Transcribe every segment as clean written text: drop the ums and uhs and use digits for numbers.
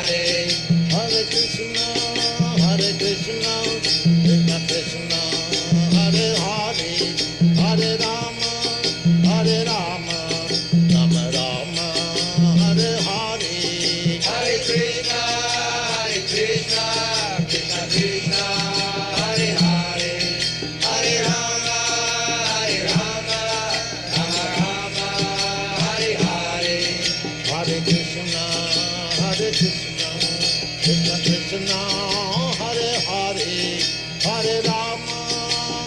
Hare Krishna, Hare Krishna, Krishna Krishna, Hare Hare, Hare Rama, Hare Rama, Rama Rama, Hare Hare. Hare Krishna, Krishna Krishna, Hare Hare, Hare Rama, Rama Rama, Hare Hare. Hare Krishna, Hare Krishna, Krishna Krishna, Hare Hare, Hare Rama,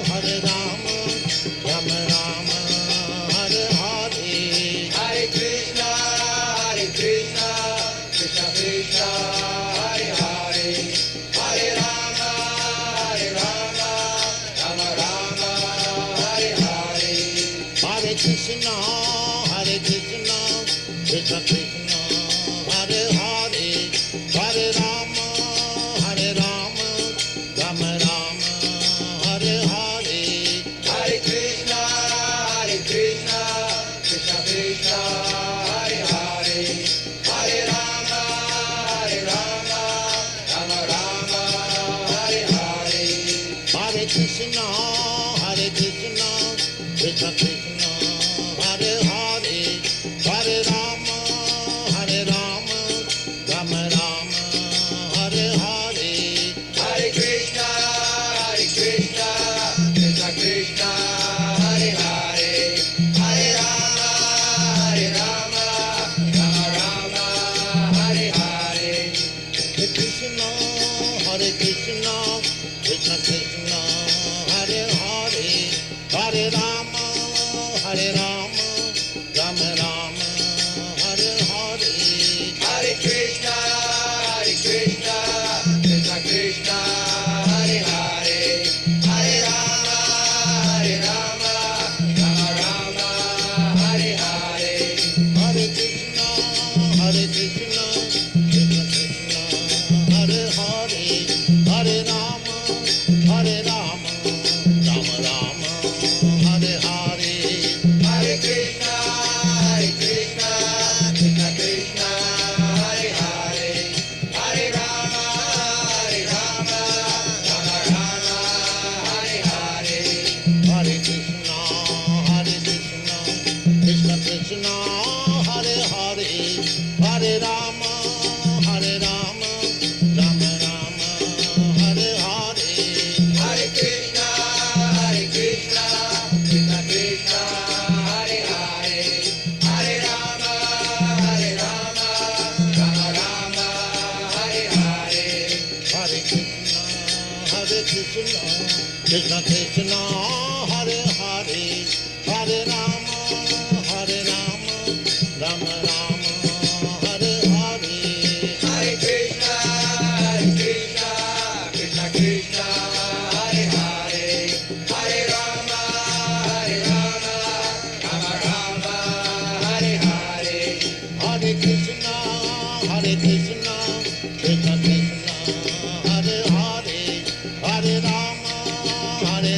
Hare Rama, Rama Rama, Hare Hare. Hare Krishna, Krishna Krishna, Hare Hare, Hare Rama, Rama Rama, Hare Hare. Hare Krishna, Hare Krishna, Krishna Krishna, Hare Hare, Hare Rama, Hare Rama, Rama Rama, Hare Hare. Hare Krishna, Krishna Krishna, Hare Hare, Hare Rama, Rama Rama, Hare Hare. Hare Krishna, Hare Krishna, Krishna Krishna, Hare Hare, Hare Rama, Hare Rama, Rama Rama, Hare Hare. Hare Krishna, Krishna Krishna, Hare Hare, Hare Rama, Rama Rama, Hare Hare. Hare Krishna, Hare Krishna, Krishna Krishna, Hare Hare, Hare Rama, Hare Rama, Rama Rama, Hare Hare. Hare Krishna, Krishna Krishna, Hare Hare, Hare Rama, Rama Rama, Hare Hare. Hare Krishna, Hare Krishna, Krishna Krishna, Hare Hare, Hare Rama, Hare Rama, Rama Rama, Hare Hare. Hare Krishna, Krishna Krishna, Hare Hare, Hare Rama, Rama Rama, Hare Hare. Hare Krishna, Hare Krishna, Krishna Krishna, Hare Hare, Hare Rama, Hare Rama, Rama Rama, Hare Hare. Hare Krishna, Krishna Krishna, Hare Hare, Hare Rama, Rama Rama, Hare Hare. Hare Krishna, Hare Krishna, Krishna Krishna, Hare Hare, Hare Rama, Hare Rama, Rama Rama, Hare Hare. Hare Krishna, Krishna Krishna, Hare Hare, Hare Rama, Rama Rama, Hare Hare. Hare Krishna, Hare Krishna, Krishna Krishna, Hare Hare, Hare Rama, Hare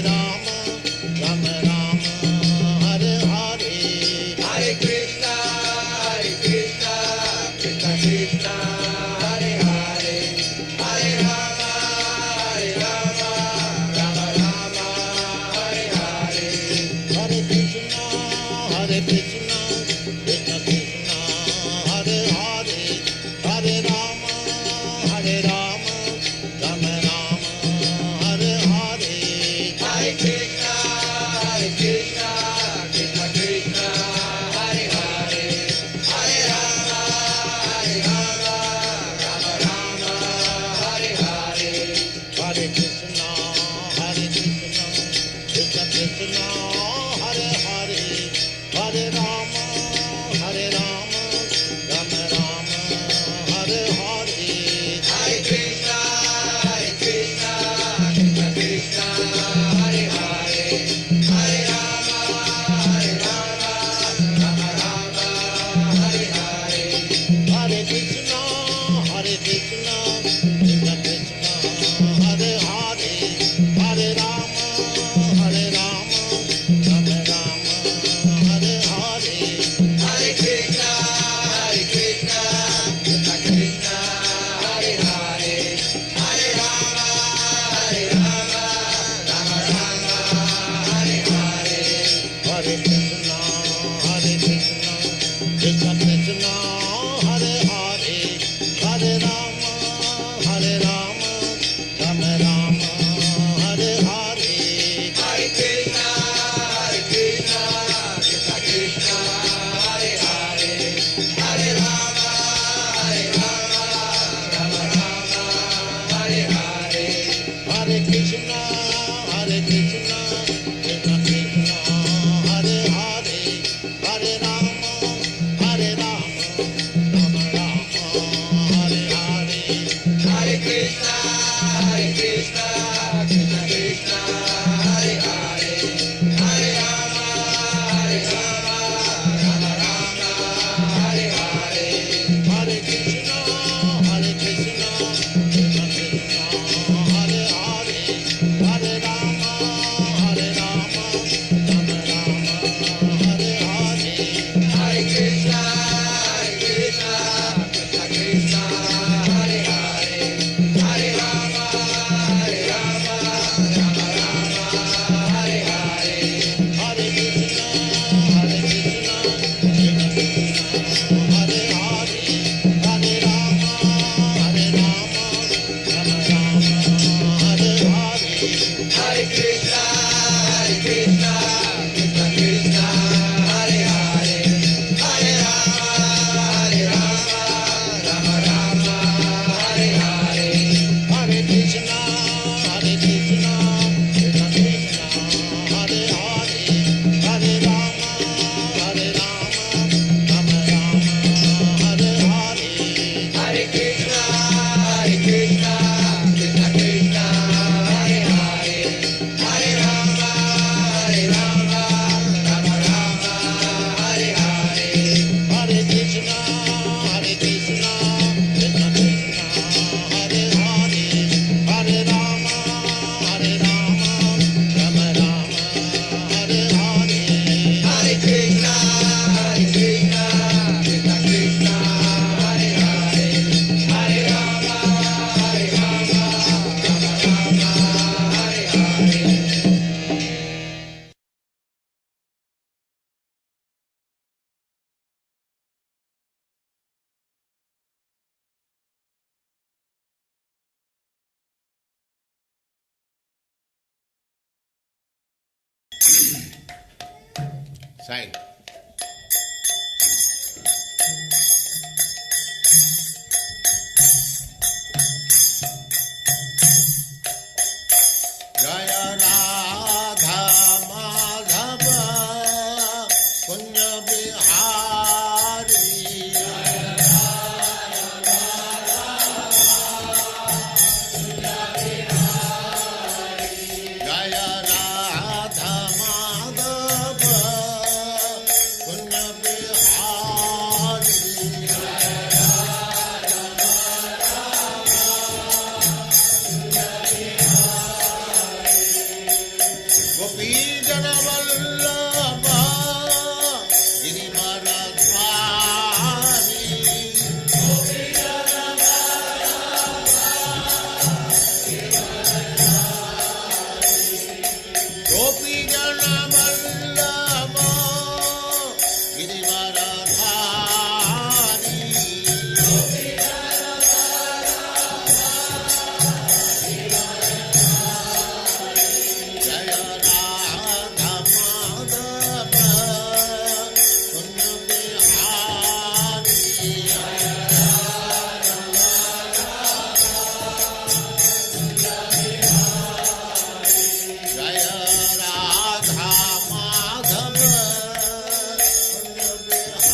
Hare Rama, Hare Rama, Rama Rama, Hare Hare. Hare Krishna, Krishna Krishna, Hare Hare, Hare Rama, Rama Rama, Hare Hare. Hare Krishna, Krishna Krishna, Hare Hare, Hare Rama, Rama Rama, Hare Hare. Hare Krishna, Krishna Krishna, Hare Hare, Hare Rama, Rama Rama, Hare Hare. Hare Krishna, Krishna Krishna, Hare Hare, Hare Rama, Rama Rama, Hare Hare. Hare Krishna, Krishna Krishna, Hare Hare, Hare Rama, Rama Rama, Hare Hare. Hare Krishna, Krishna Krishna, Hare Hare, Hare Rama, Rama Rama, Hare Hare. Hare Krishna, Krishna Krishna Krishna, Hare Hare, Hare Rama, Rama Rama, Hare Hare. Hare Krishna, Krishna Krishna, Hare Hare, Hare Rama, Rama Rama, Hare Hare. Hare Krishna, Krishna Krishna Krishna, Hare Hare, Hare Rama, Rama Rama, Hare Hare. Side. Jaya Radha Madhava Kunya Bihari. Jaya Radha Madhava Kunya Bihari. Gopi Jana Vallabha Girivaradhari. Gopi Jana Vallabha Girivaradhari. Jaya Radha Madhava Kunya Bihari. Jaya Radha Madhava Kunya Bihari.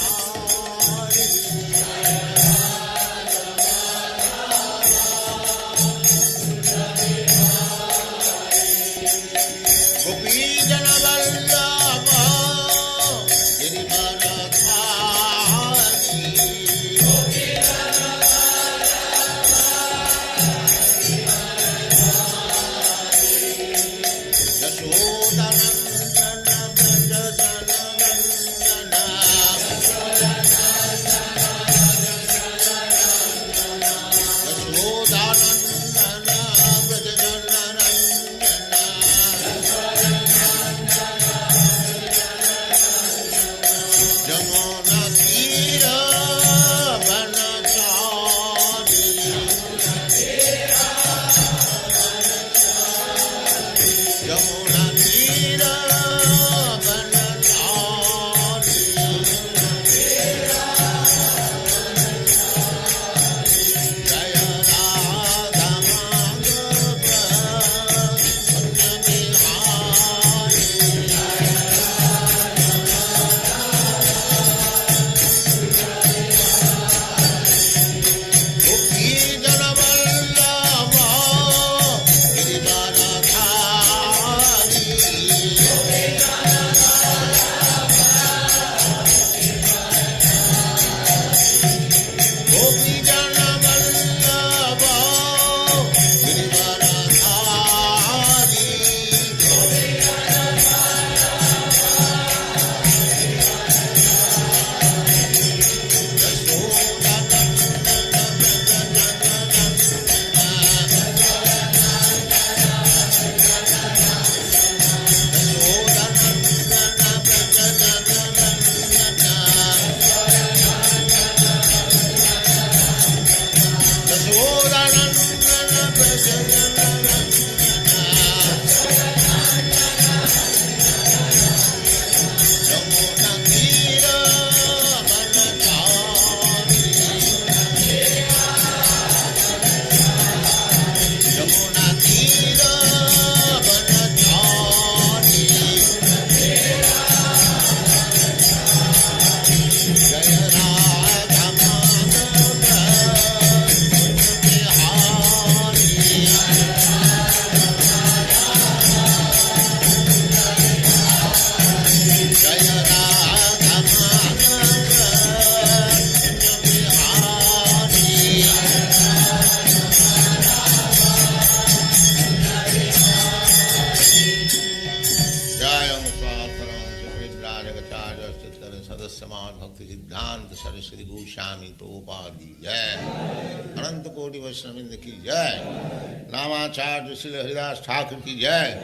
Samad Bhakti Siddhanta Saraswati Goswami Prabhupada ki jai. Ananta Koti Vaishnavindra ki jai. Ramacharya Srila Haridas Thakur ki jai.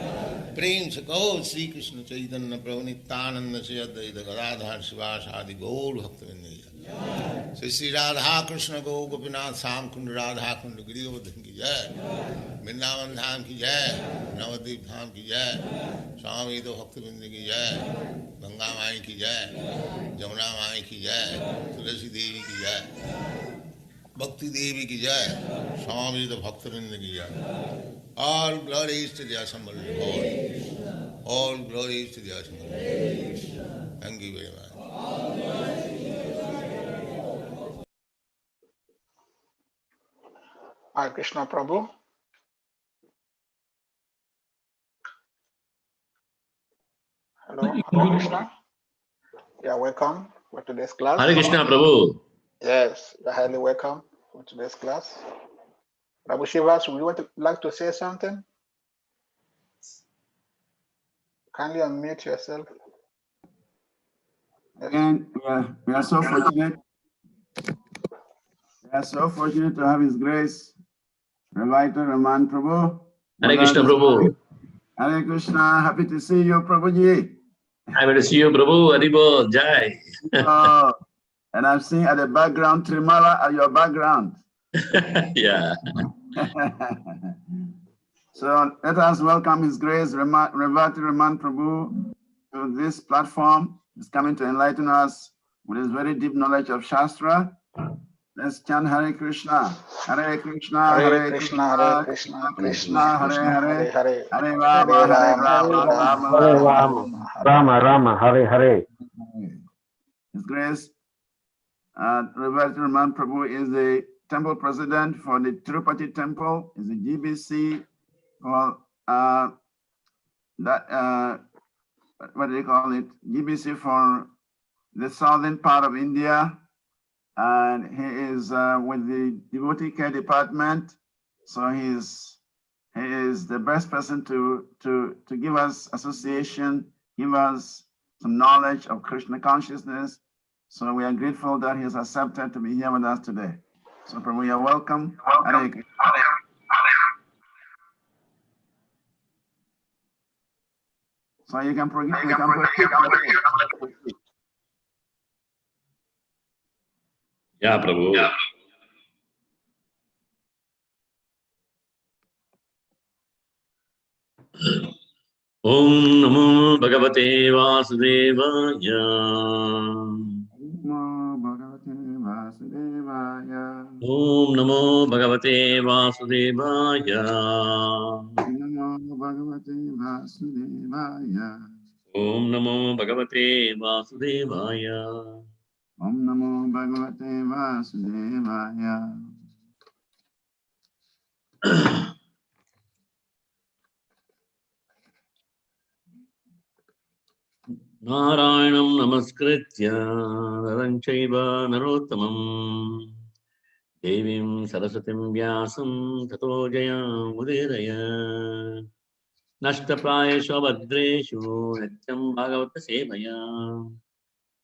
Prem se kaho Sri Krishna Chaitanya Prabhu Nityananda Sri Advaita Gadadhar Sivas Adi Gaur Bhaktivinoda ki jai. Sri Sri Radha Krishna Gaur Gopinath Sam Kund Radha Kund Giri Govardhan ki jai. Vrindavan Dham ki jai. Navadvip Dham ki jai. Swami Ito Bhaktivinoda ki jai. Ganga माई की जय, जमुना माई की जय, तुलसी देवी की जय, भक्ति देवी की जय, स्वामी तो भक्तवृंद की जय. All glories to the assembled Lord. All glories to the assembled Lord. Thank you very much. Hare Krishna Prabhu. Hello, Hare Krishna. Yeah, welcome for today's class. Hare Krishna Prabhu. Yes, you're highly welcome for today's class. Prabhu Shivas, would you like to say something? Kindly unmute yourself. Yes. And we are so fortunate. We are so fortunate to have His grace, REVATI Raman Prabhu. Hare Krishna Prabhu. Hare Krishna. Happy to see you, Prabhuji. Happy to see you, Prabhu. Haribol, Jai. And I'm seeing at the background, Trimala at your background. Yeah. So let us welcome His grace, REVATI Raman Prabhu, to this platform. He's coming to enlighten us with his very deep knowledge of Shastra. Let's chant Hare Krishna, Hare Krishna, Hare Krishna, Hare Krishna, Krishna, Krishna Hare Hare Hare, Hare Rama, Hare Rama, Hare Rama, Rama Rama, Hare Hare. His grace, REVATI Raman Prabhu is the temple president for the Tirupati temple, is the GBC for what do they call it? GBC for the southern part of India. And he is with the devotee care department. So he is the best person to give us association, give us some knowledge of Krishna consciousness. So we are grateful that he has accepted to be here with us today. So Prabhu, you are welcome. So you can proceed. Yeah, Prabhu. Yeah. Om Namo Bhagavate Vasudevaya. Om Namo Bhagavate Vasudevaya. Om Namo Bhagavate Vasudevaya. Om Namo Bhagavate Vasudevaya. Narayanam Namaskritya Naram Chaiva Narottamam Devim Sarasatim Vyasam Tato Jayam Udiraya Nashtaprayeshu Bhadreshu Nityam Bhagavata Sevaya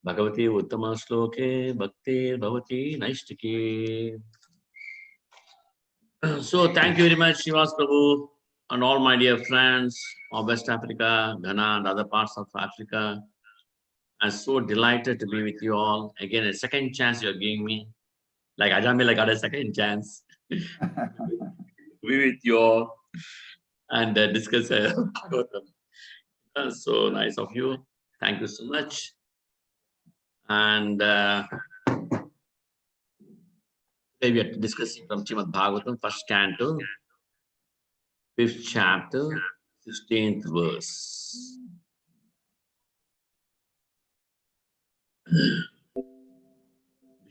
Bhagavati Uttama Shloke Bhakti Bhavati Naishtiki. So thank you very much, Srivas Prabhu, and all my dear friends of West Africa, Ghana, and other parts of Africa. I'm so delighted to be with you all. Again, a second chance you're giving me. Like Ajamila got a second chance to be with you all and discuss Bhagavatam. So nice of you. Thank you so much. And today we are discussing from Srimad Bhagavatam, first canto, 5th chapter, 16th verse.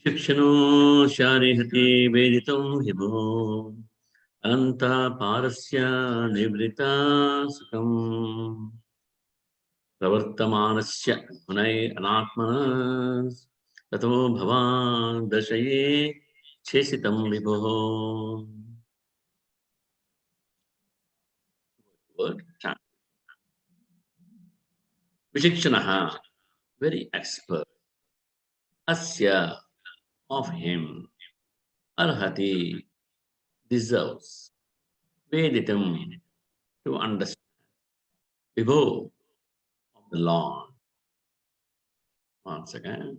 Vikshano Sharihati Veditam Hibo Anta Parasya Nivrita Sukam Pravartamanasya Munai Anatmanas Tato Bhavan Dashaye Chesitam Vibho. Word chant. Vikshanaha, very expert. asya, of him, arhati, deserves, veditam, to understand, Vibho, of the Lord. Once again.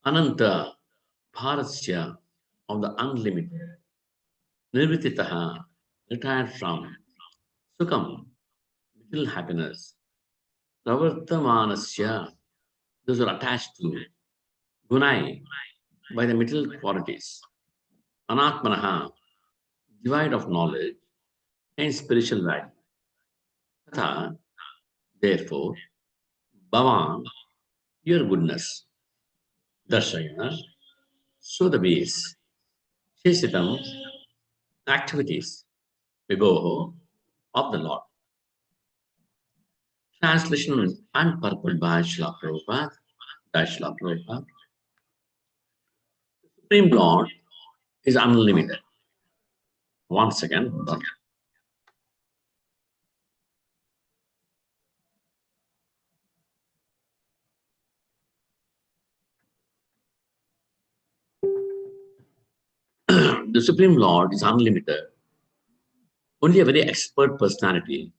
Ananta, Bharasya, of the unlimited. Nirvititaha, retired from. Sukham, little happiness. Pravartamanasya, those are attached to. Gunai, by the middle qualities. Anatmanaha, divide of knowledge and spiritual value. Tatha, therefore, Bhavan, your goodness. Darshaya, show the ways. Shesitam, activities. Vibhoho, of the Lord. Translation and purport by Srila Prabhupada. Srila Prabhupada. Supreme Lord is unlimited. Once again, the Supreme Lord is unlimited. Only a very expert personality,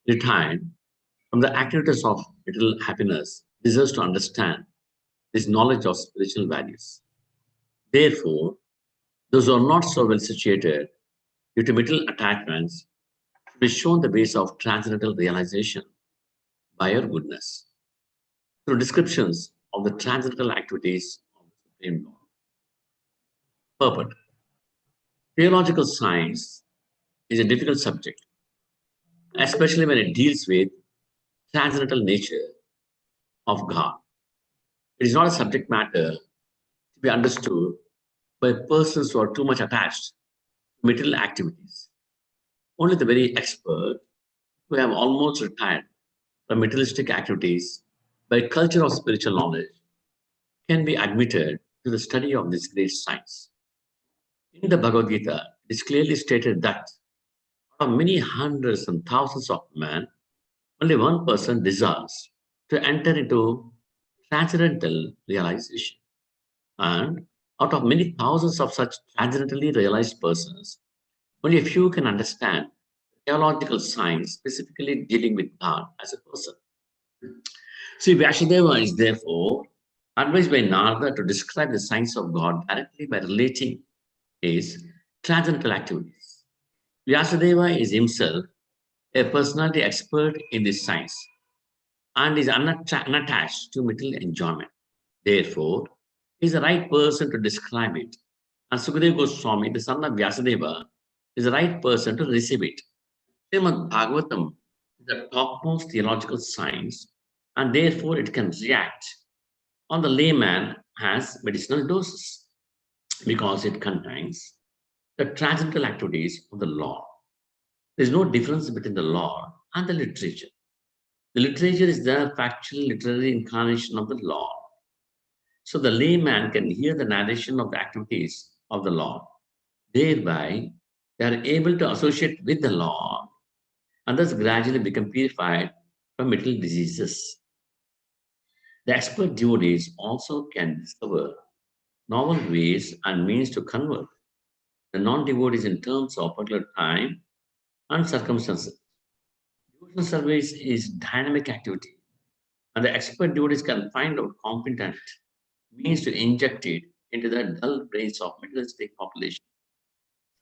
retired from the activities of material happiness, deserves to understand this knowledge of spiritual values. Therefore, those who are not so well situated due to material attachments should be shown the ways of transcendental realization by your goodness through descriptions of the transcendental activities of the Supreme Lord. Purport. Theological science is a difficult subject, especially when it deals with transcendental nature of God. It is not a subject matter to be understood by persons who are too much attached to material activities. Only the very expert who have almost retired from materialistic activities by culture of spiritual knowledge can be admitted to the study of this great science. In the Bhagavad Gita, it is clearly stated that out of many hundreds and thousands of men, only one person desires to enter into transcendental realization. And out of many thousands of such transcendentally realized persons, only a few can understand theological science specifically dealing with God as a person. See, Vyasadeva is therefore advised by Narada to describe the science of God directly by relating his transcendental activities. Vyasadeva is himself a personality expert in this science and is unattached to material enjoyment. Therefore, he is the right person to describe it. And Sukadeva Goswami, the son of Vyasadeva, is the right person to receive it. Srimad Bhagavatam is the topmost theological science, and therefore it can react on the layman as medicinal doses because it contains the transcendental activities of the Lord. There is no difference between the Lord and the literature. The literature is the factual literary incarnation of the Lord. So the layman can hear the narration of the activities of the Lord. Thereby, they are able to associate with the Lord and thus gradually become purified from material diseases. The expert devotees also can discover novel ways and means to convert the non-devotees in terms of particular time and circumstances. Devotional service is dynamic activity, and the expert devotees can find out competent means to inject it into the dull brains of materialistic population.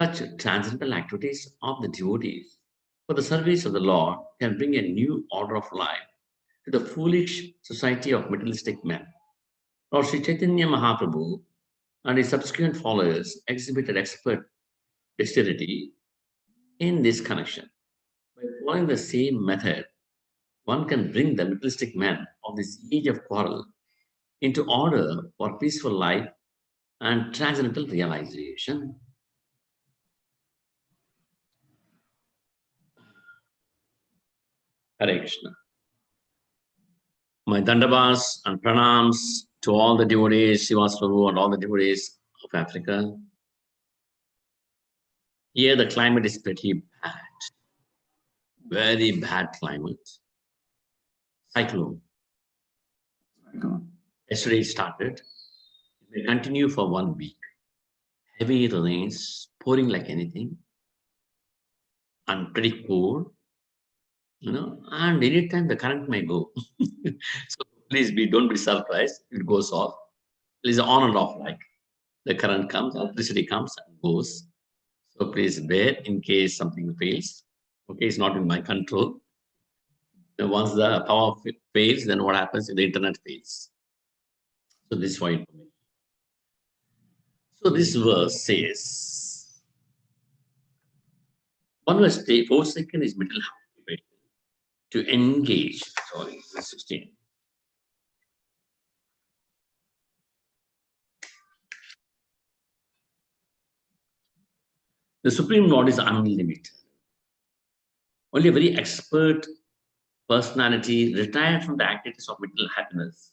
Such transcendental activities of the devotees for the service of the Lord can bring a new order of life to the foolish society of materialistic men. Lord Sri Chaitanya Mahaprabhu and his subsequent followers exhibited expert dexterity in this connection. By following the same method, one can bring the materialistic men of this age of quarrel into order for peaceful life and transcendental realization. Hare Krishna. My dandavas and pranams to all the devotees, Srivas Prabhu and all the devotees of Africa. Here the climate is pretty bad, very bad climate. cyclone. Go. Yesterday it started. It may continue for 1 week. Heavy rains, pouring like anything, and pretty cold, and anytime the current may go. So please don't be surprised if it goes off. Please on and off, like the current comes, electricity comes and goes. So please bear in case something fails. Okay, it's not in my control. And once the power fails, then what happens if the internet fails? So this is for information. So this verse says, one verse 4 second is middle to engage. Sorry, verse 16. The Supreme Lord is unlimited. Only a very expert personality retired from the activities of material happiness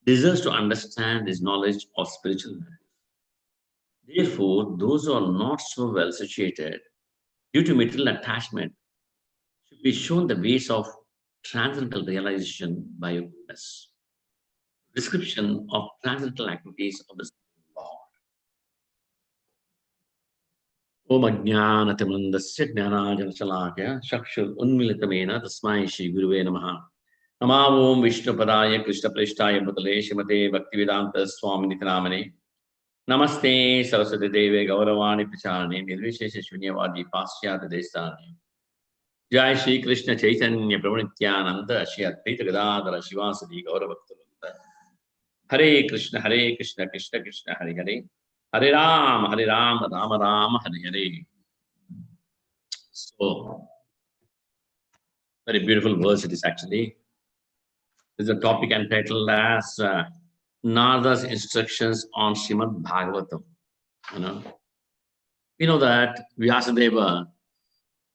deserves to understand his knowledge of spiritual matters. Therefore, those who are not so well situated due to material attachment should be shown the ways of transcendental realization by your goodness. Description of transcendental activities of the Supreme Lord. Om Ajnanatimandasya Jnanajanasalakya Chakshur Unmilitamena Tasmai Shri Guruve Namaha. Namo Om Vishnupadaya Krishna Preshtaya Bhutale Shrimate Bhaktivedanta Swami Nityanamane. Namaste Saraswati Deve Gauravani Pracharane Nirvishesha Shunyavadi Pasyata Desthane. Jai Shri Krishna Chaitanya Prabhu Nityananda Shri Advaita Gadadhara Shivasadi Gauravakta. Hare Krishna Krishna Krishna Hare Hare. Hare Rama Rama Rama Hare Hare. So, very beautiful verse it is actually. This is a topic entitled as Narada's instructions on Srimad Bhagavatam. We know that Vyasadeva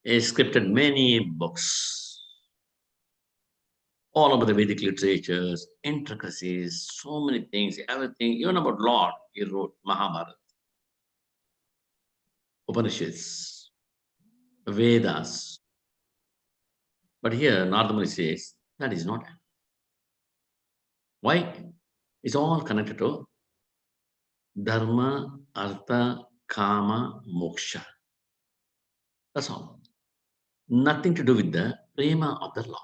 has scripted many books all over the Vedic literatures, intricacies, so many things, everything, even about Lord, he wrote Mahabharata, Upanishads, Vedas. But here, Narada Muni says, that is not. Why? It's all connected to Dharma, Artha, Kama, Moksha. That's all. Nothing to do with the prema of the Lord.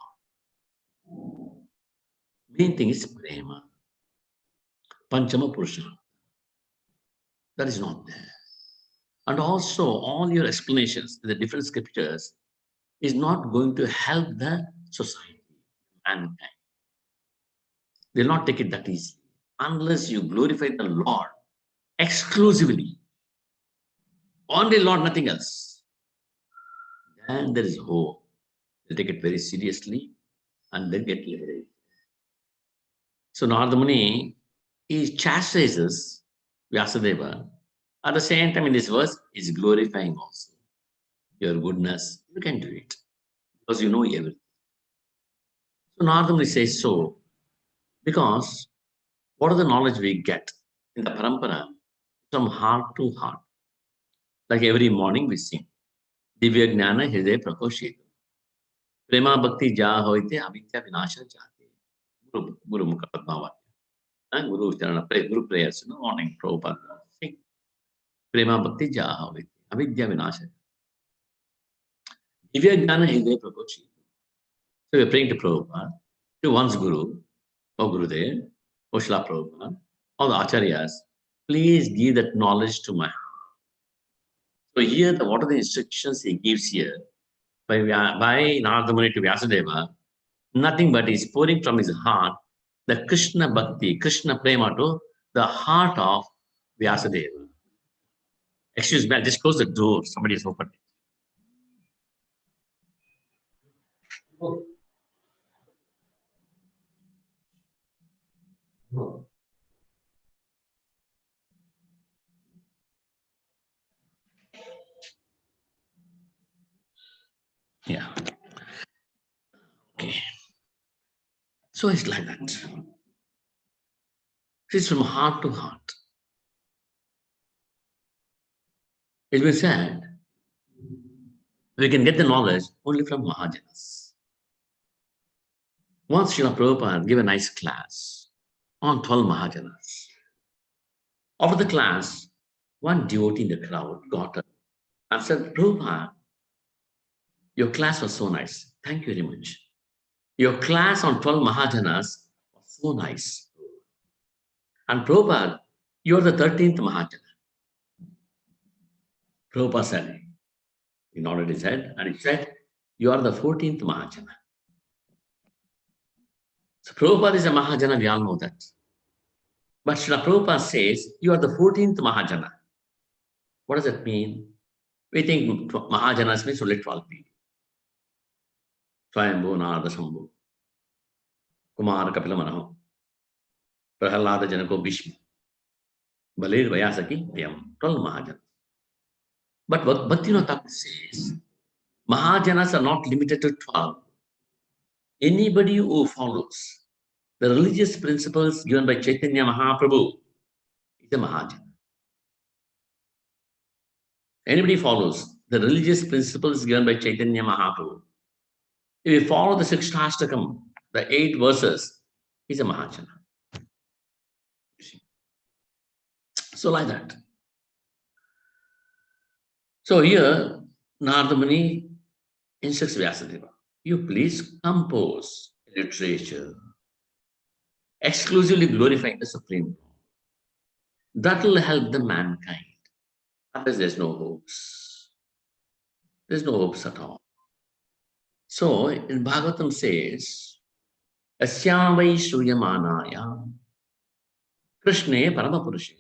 Main thing is prema. Panchama Purusha. That is not there. And also, all your explanations in the different scriptures is not going to help the society, mankind. They'll not take it that easy. Unless you glorify the Lord exclusively. Only Lord, nothing else. Then there is hope. They take it very seriously and then get liberated. So Narada Muni, he chastises Vyasadeva. At the same time, in this verse, is glorifying also your goodness. You can do it because you know everything. So Narada Muni says so because what are the knowledge we get in the parampara from heart to heart? Like every morning we sing, Divya Gnana Hridaya Prakoshetu. Prema Bhakti Ja Hoite Avidya Vinasha Jate. Guru Mukha Guru Charana Guru prayers, morning, Prabhupada. Sing. Prema Bhakti Ja Hoite Avidya Vinasha. Divya Gnana Hridaya Prakoshetu. So we are praying to Prabhupada, to one's Guru, or Gurudev, or Srila Prabhupada, or the Acharyas. Please give that knowledge to my heart. So here, what are the instructions he gives here by Narada Muni to Vyasadeva? Nothing but he's pouring from his heart the Krishna Bhakti, Krishna Prema to the heart of Vyasadeva. Excuse me, I just closed the door. Somebody has opened it. Yeah. Okay. So it's like that. It's from heart to heart. It was said, we can get the knowledge only from Mahajanas. Once Srila Prabhupada gave a nice class on 12 Mahajanas. After the class, one devotee in the crowd got up and said, Prabhupada, your class was so nice. Thank you very much. Your class on 12 Mahajanas was so nice. And Prabhupada, you're the 13th Mahajana. Prabhupada said, he nodded his head and he said, you are the 14th Mahajana. So Prabhupada is a Mahajana, we all know that. But Srila Prabhupada says, you are the 14th Mahajana. What does that mean? We think Mahajanas means only 12 people. Swayambhu, Narada, Shambhu, Kumara, Kapila, Manaho, Prahalada, Janako, Bhishma, Balir, Vyasaki, Vyam, 12 Mahajanas. But what Bhaktivinoda Thakur says, Mahajanas are not limited to 12. Anybody who follows the religious principles given by Chaitanya Mahaprabhu is a Mahajana. Anybody follows the religious principles given by Chaitanya Mahaprabhu, if you follow the Sikshashtakam, the 8 verses, he's a Mahajana. So like that. So here, Narada Muni instructs Vyasadeva, you please compose literature exclusively glorifying the Supreme Lord. That will help the mankind. Otherwise, there's no hopes. There's no hopes at all. So, in Bhagavatam says, Asyavai Shruyamanaya Krishne Paramapurushe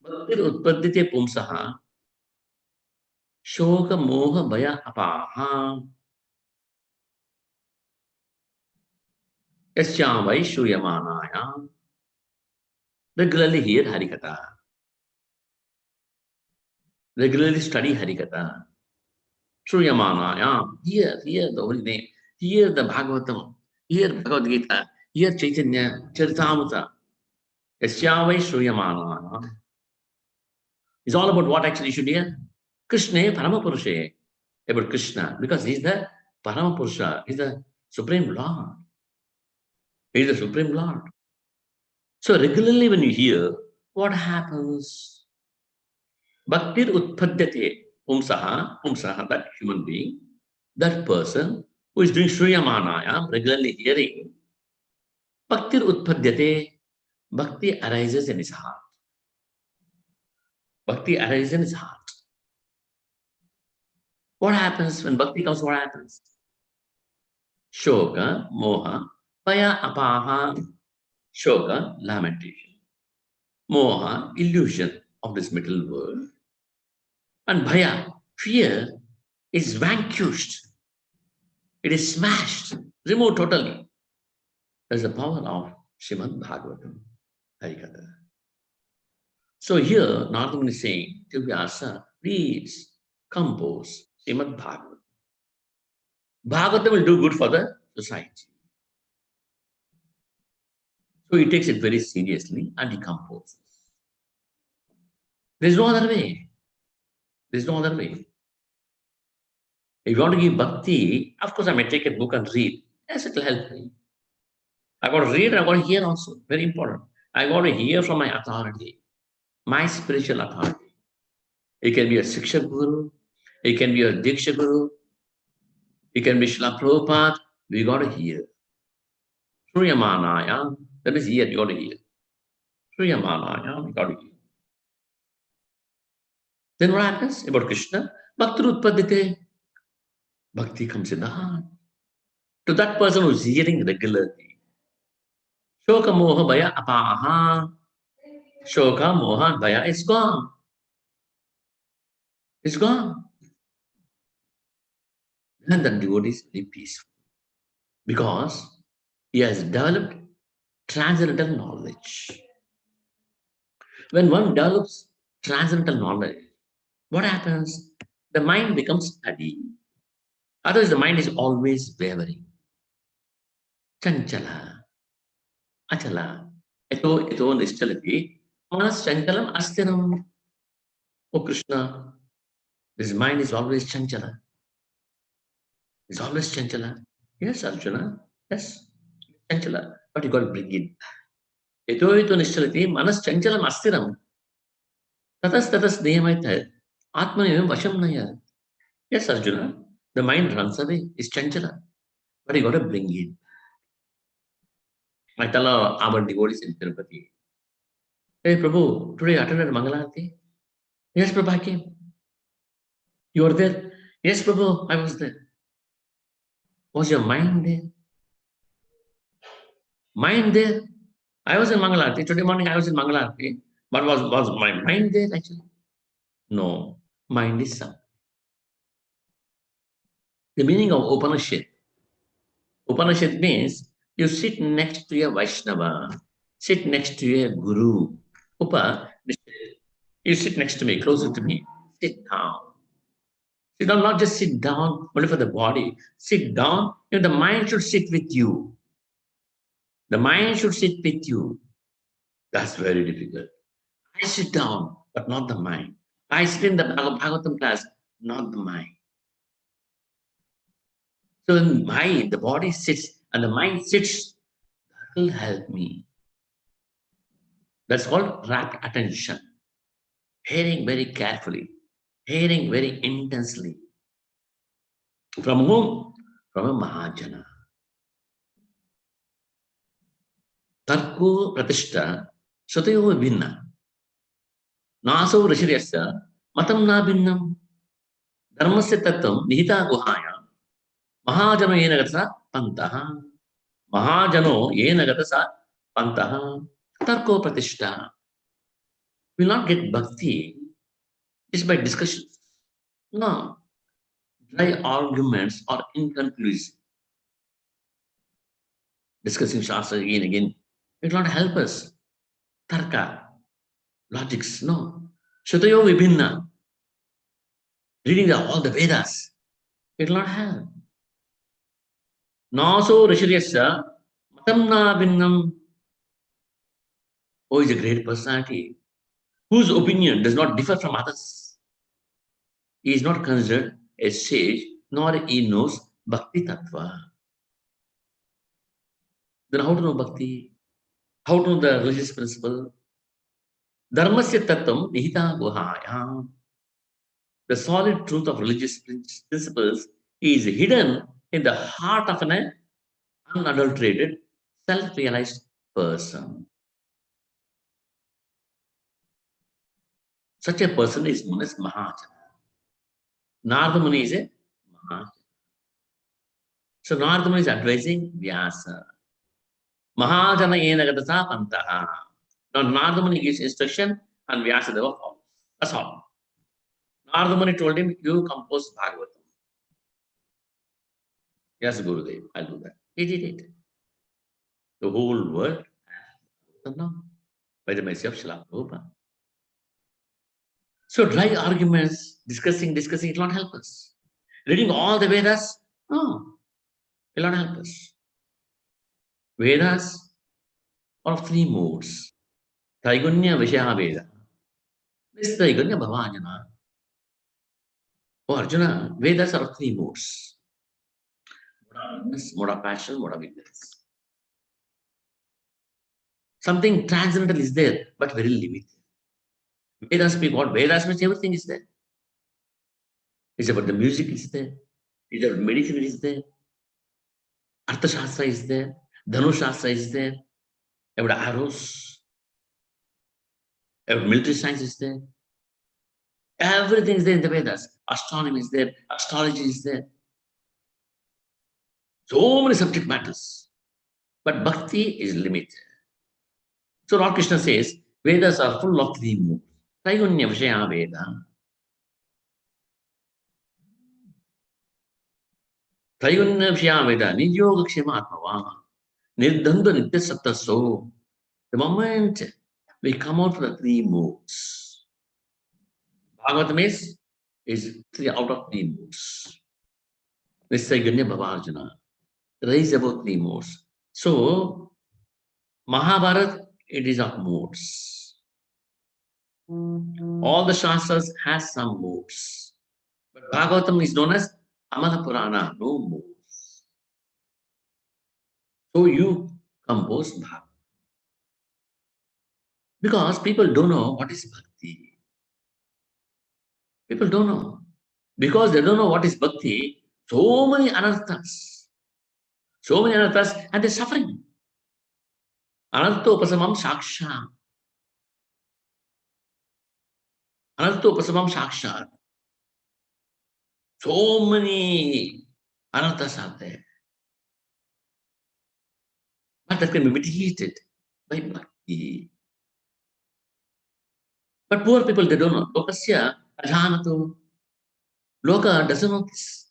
Bhaktir Utpadite Pumsaha Shoka Moha Bhaya Apaha Asyavai Shruyamanaya. Regularly hear Harikatha. Regularly study Harikatha. Shruyamanaya. Hear the holy name. Hear the Bhagavatam. Hear Bhagavad Gita. Hear Chaitanya Charitamrita. Yasyavai Shruyamanaya. It's all about what actually you should hear? Krishna Paramapurushe. About Krishna. Because he's the Paramapurusha. He's the Supreme Lord. He's the Supreme Lord. So regularly when you hear, what happens? Bhaktir Utpadyate. Pumsaha, that human being, that person who is doing Shruyamanaya, regularly hearing, Bhaktir Utpadyate, Bhakti arises in his heart. Bhakti arises in his heart. What happens when Bhakti comes? What happens? Shoka, Moha, Bhaya, Apaha, Shoka, lamentation. Moha, illusion of this material world. And Bhaya, fear, is vanquished. It is smashed, removed totally. That's the power of Srimad Bhagavatam, Harikatha. So here, Narada Muni is saying, Vyasa, please compose Srimad Bhagavatam. Bhagavatam will do good for the society. So he takes it very seriously and he composes. There is no other way. There is no other way. If you want to give bhakti, of course I may take a book and read. Yes, it will help me. I got to read and I got to hear also. Very important. I got to hear from my authority, my spiritual authority. It can be a Siksha Guru, it can be a Diksha Guru, it can be Srila Prabhupada. We got to hear. Shruyamanaya, that means hear, you got to hear. Shruyamanaya, we got to hear. Then what happens about Krishna? Bhakti Utpadite. Bhakti comes in the heart. To that person who is hearing regularly. Shoka Moha Bhaya Apaha. Shoka Moha Bhaya is gone. It's gone. And the devotee is very peaceful. Because he has developed transcendental knowledge. When one develops transcendental knowledge, what happens? The mind becomes steady. Otherwise, the mind is always wavering. Chanchala, achala, eto nischalati, manas chanchalam astiram. Oh Krishna, this mind is always chanchala. It's always chanchala. Yes, Arjuna. Yes. Chanchala. But you got to bring it. Etoito nishalati manas chanchalam astiram. Tatas niyamaita. Atmaniyam vasham naya. Yes, Arjuna. The mind runs away. It's chanchala. But you got to bring it. I tell our devotees in Tirupati, hey Prabhu, today I attended Mangalarati. Yes, Prabhu, I came. You were there? Yes, Prabhu, I was there. Was your mind there? Mind there? I was in Mangalarati. Today morning I was in Mangalarati. But was my mind there actually? No. Mind is some. The meaning of Upanishad. Upanishad means you sit next to a Vaishnava, sit next to a Guru. You sit next to me, closer to me. Sit down. Sit down, not just sit down only for the body. Sit down, the mind should sit with you. The mind should sit with you. That's very difficult. I sit down, but not the mind. I sit in the Bhagavatam class, not the mind. So in mind, the body sits and the mind sits. That will help me. That's called rapt attention. Hearing very carefully, hearing very intensely. From whom? From a Mahajana. Tarko Pratishta Satayo Vinna. Naso Rishiriyasya Matam Na Binnam. Dharmasya Tattvam Nihita Guhaya. Mahajano Yenagata Pantaha. Mahajano Yenagata Pantaha. Tarko Pratishta. We will not get bhakti just by discussion. No. Dry arguments are inconclusive. Discussing Shastra again and again. It will not help us. Tarka. Logics. No. Shatayo Vibhinna. Reading all the Vedas. It will not help. Naso Rishiryasya Matamna Binnam. Oh, is a great personality whose opinion does not differ from others. He is not considered a sage, nor he knows Bhakti Tattva. Then how to know Bhakti? How to know the religious principle? Dharmasya Tattvam Nihita Guhaya. The solid truth of religious principles is hidden in the heart of an unadulterated, self-realized person. Such a person is known as Mahajana. Narada Muni is a Mahajana. So Narada Muni is advising Vyasa. Mahajana Yenagadasa Pantaha. Now Narada Muni gives instruction and Vyasa Deva follows. That's all. Narada Muni told him, you compose Bhagavatam. Yes, Gurudev, I'll do that. He did it. The whole world has now by the mercy of Srila Prabhupada. So dry arguments, discussing, it will not help us. Reading all the Vedas, no, it will not help us. Vedas are of three modes. Traigunya Vishaya Veda. This Traigunya Bhavajana. Oh Arjuna, Vedas are of three modes. Mode of passion, mode of ignorance. Something transcendental is there, but very limited. Vedas speak what? Vedas means everything is there. It's about the music is there. It's about medicine is there. Artha Shastra is there. Dhanu Shastra is there. About arrows. About military science is there. Everything is there in the Vedas. Astronomy is there. Astrology is there. So many subject matters. But bhakti is limited. So Lord Krishna says, Vedas are full of three moods. Traigunya Vishaya Veda. Traigunya Vishaya Veda. Nidyoga Kshema Atmava. Nirdhanda Nitya Sattaso. The moment we come out from the three moods, Bhagavatam is three out of three moods. Nisaiganya Bhavarjuna. Rise above three moods. So, Mahabharata, it is of moods. All the Shastras has some moods. But Bhagavatam is known as Amala Purana, no moods. So you compose bhakti. Because people don't know what is bhakti. People don't know. Because they don't know what is bhakti, so many anarthas. So many anarthas, and they're suffering. Anarthopasamam saksha. Anarthopasamam saksha. So many anarthas are there. But that can be mitigated by bhakti. But poor people, they don't know. Lokasya ajanato. Loka doesn't know this.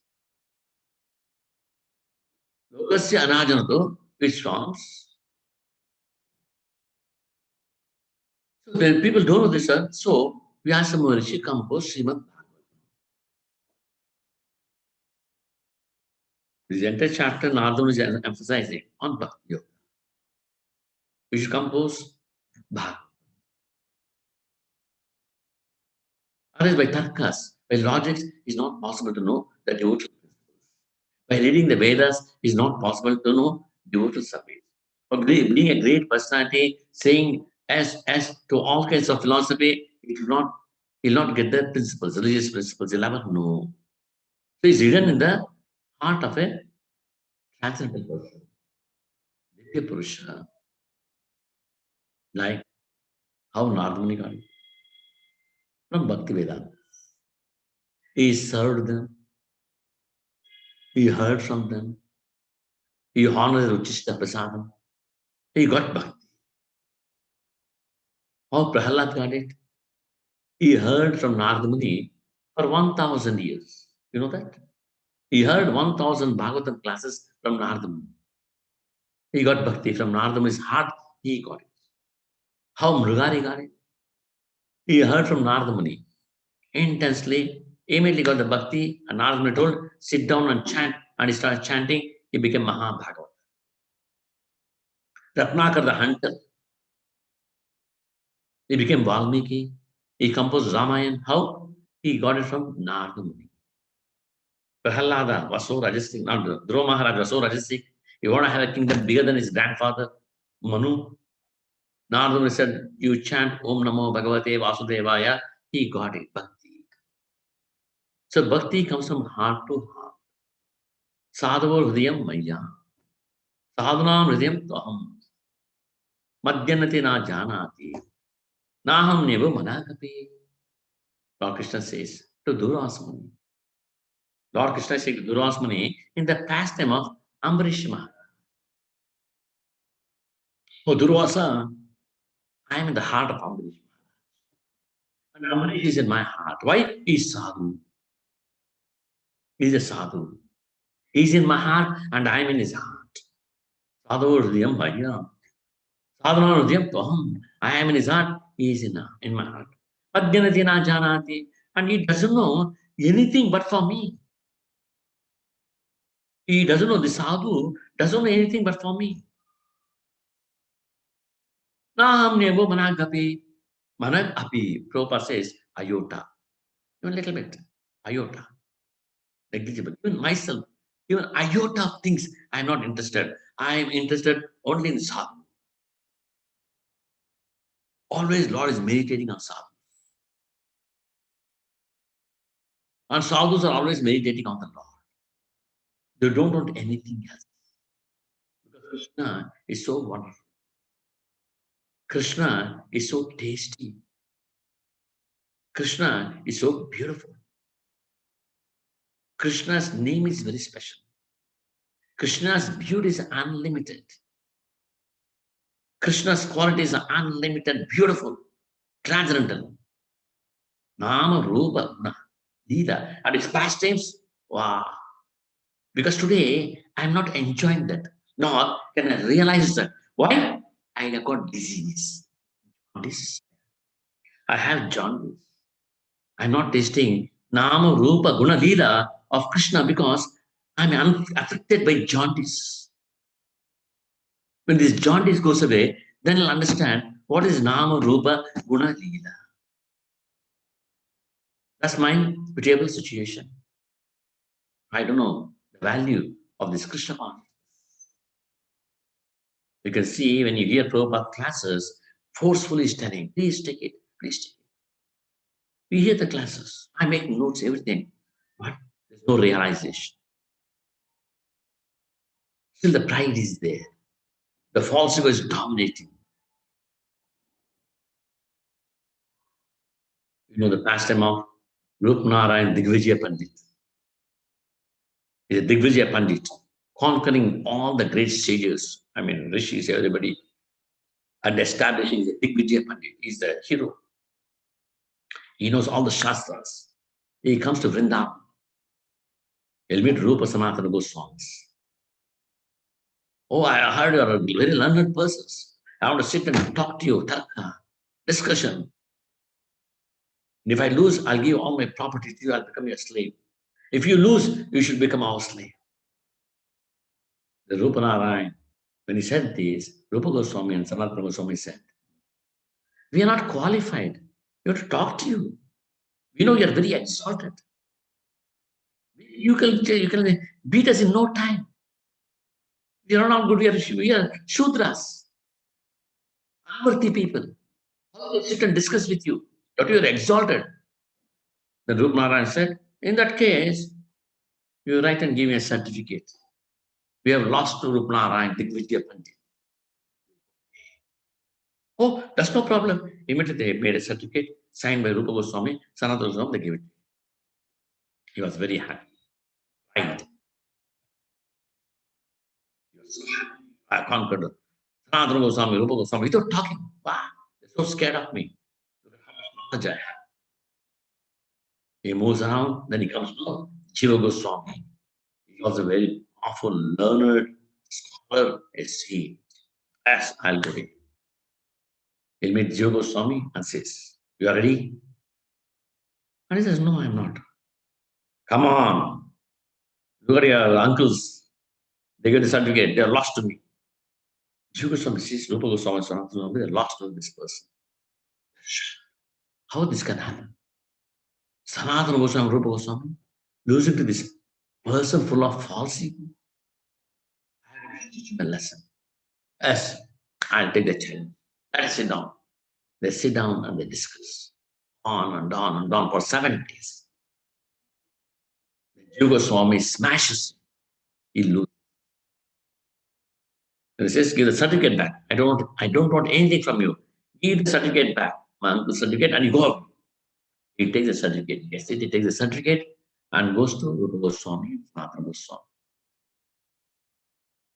Lokasya anajanato, which forms. So the people don't know this, sir. So Vyasa Maharishi composed Srimad Bhagavatam. This entire chapter, Narada is emphasizing on Bhakti Yoga. We should compose Bhagavatam. Otherwise, by tarkas, by logics, it's not possible to know the devotional principles. By reading the Vedas, it's not possible to know devotional subjects. Or being a great personality, saying as to all kinds of philosophy, you'll not get the principles, religious principles. You'll never know. So it's written in the heart of a transcendental person, Divya Purusha, like how Nardamuni got it from Bhakti Vedanta. He served them, he heard from them, he honored Uchishta Prasadam, he got Bhakti. How Prahalad got it? He heard from Nardamuni for 1000 years. You know that? He heard 1000 Bhagavatam classes from Nardamuni. He got Bhakti from Nardamuni's heart, he got it. How Mrugari got it? He heard from Nardamuni intensely, immediately got the bhakti, and Narada told, sit down and chant, and he started chanting, he became Mahabhagavat. Ratnakar the hunter, he became Valmiki, he composed Ramayan. How? He got it from Narada Muni. Prahalada was so rajasic, not Dhruva Maharaj was so rajasic, he wanted to have a kingdom bigger than his grandfather, Manu. Narada Muni said, you chant Om Namo Bhagavate Vasudevaya, he got it, bhakti. So bhakti comes from heart to heart. Sadhava Hridayam Maya. Sadhanam Hridayam Toham. Madhyanati na janati. Naham nevo manakapi. Lord Krishna says to Durasmani. Lord Krishna says to Durasmani in the pastime of Ambarish Maharaj. Oh Durvasa, I am in the heart of Ambarish Maharaj. And Ambarish is in my heart. Why? He is sadhu. He is a sadhu. He is in my heart and I am in his heart. Sadhu Hridayam Maya. Sadhana Hridayam Toham. I am in his heart. He is in my heart. Madhyanati na janati. And he doesn't know anything but for me. He doesn't know, the sadhu doesn't know anything but for me. Naham nevo managapi. Manag api. Prabhupada says, iota. Even a little bit. Iota. Negligible. Even myself, even iota of things, I am not interested. I am interested only in sadhu. Always Lord is meditating on sadhu. And sadhus are always meditating on the Lord. They don't want anything else. Because Krishna is so wonderful. Krishna is so tasty. Krishna is so beautiful. Krishna's name is very special. Krishna's beauty is unlimited. Krishna's qualities are unlimited, beautiful, transcendental. Nama, Rupa, Leela. And its pastimes, wow. Because today, I'm not enjoying that. Nor can I realize that. Why? I have got disease. I have jaundice. I'm not tasting Nama, Rupa, Guna, Leela of Krishna because I'm affected by jaundice. When this jaundice goes away, then you'll understand what is Nama, Rupa, Guna, Leela. That's my pitiable situation. I don't know the value of this Krishna consciousness. You can see when you hear Prabhupada classes, forcefully telling, please take it, please take it. We hear the classes. I make notes, everything, but there's no realization. Still the pride is there. The false ego is dominating. You know the pastime of Rupnarayan Digvijaya Pandit. He's a Digvijaya Pandit, conquering all the great sages. I mean, rishis, everybody, and establishing the Digvijaya Pandit. He's the hero. He knows all the Shastras. He comes to Vrindavan. He'll meet Rupa Sanatana Goswamis. Oh, I heard you're a very learned person. I want to sit and talk to you, tarka, discussion. And if I lose, I'll give all my property to you, I'll become your slave. If you lose, you should become our slave. The Rupa Narayan, when he said this, Rupa Goswami and Sanatana Goswami said, we are not qualified. We have to talk to you. We know you are very exalted. You can beat us in no time. We are not good. We are Shudras, Avarti people. How will sit and discuss with you? But you are exalted. The Rupa Narayan said, in that case, you write and give me a certificate. We have lost to Rupa Narayan, Digvijaya Pandit. Oh, that's no problem. Immediately they made a certificate signed by Rupa Goswami, Sanatana Goswami, they gave it. He was very happy. Right. I conquered Sanatana Goswami, Rupa Goswami, without talking. Wow, they're so scared of me. He moves around, then he comes to Jiva Goswami. He was a very powerful, learned scholar. Yes, yes, I'll go in. He'll meet Jiva Goswami and says, you are ready? And he says, no, I'm not. Come on. Look at your uncles. They get the certificate. They're lost to me. Jiva Goswami says, Rupa Goswami, they're lost to this person. How this can happen? Sanatana Goswami, Rupa Goswami, losing to this person full of false ego. I have to teach him a lesson. Yes, I'll take the challenge. Let's sit down. They sit down and they discuss on and on and on for 7 days. Jiva Goswami smashes him. He loses. And he says, give the certificate back. I don't want anything from you. Give the certificate back. My uncle's certificate, and you go out. He takes the certificate. Yes, he takes the certificate and goes to Rupa Goswami, Sanatana Goswami.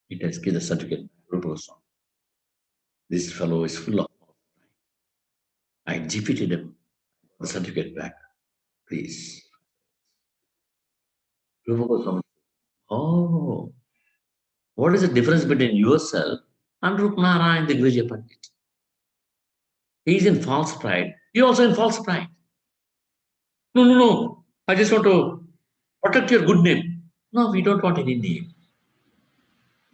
He gives the certificate to Rupa Goswami. This fellow is full of pride. I defeated him. The certificate back, please. Rupa Goswami. Oh, what is the difference between yourself and Rupa Narayan, the Digvijaya Pandit? He is in false pride. You also in false pride. No. I just want to protect your good name. No, we don't want any name.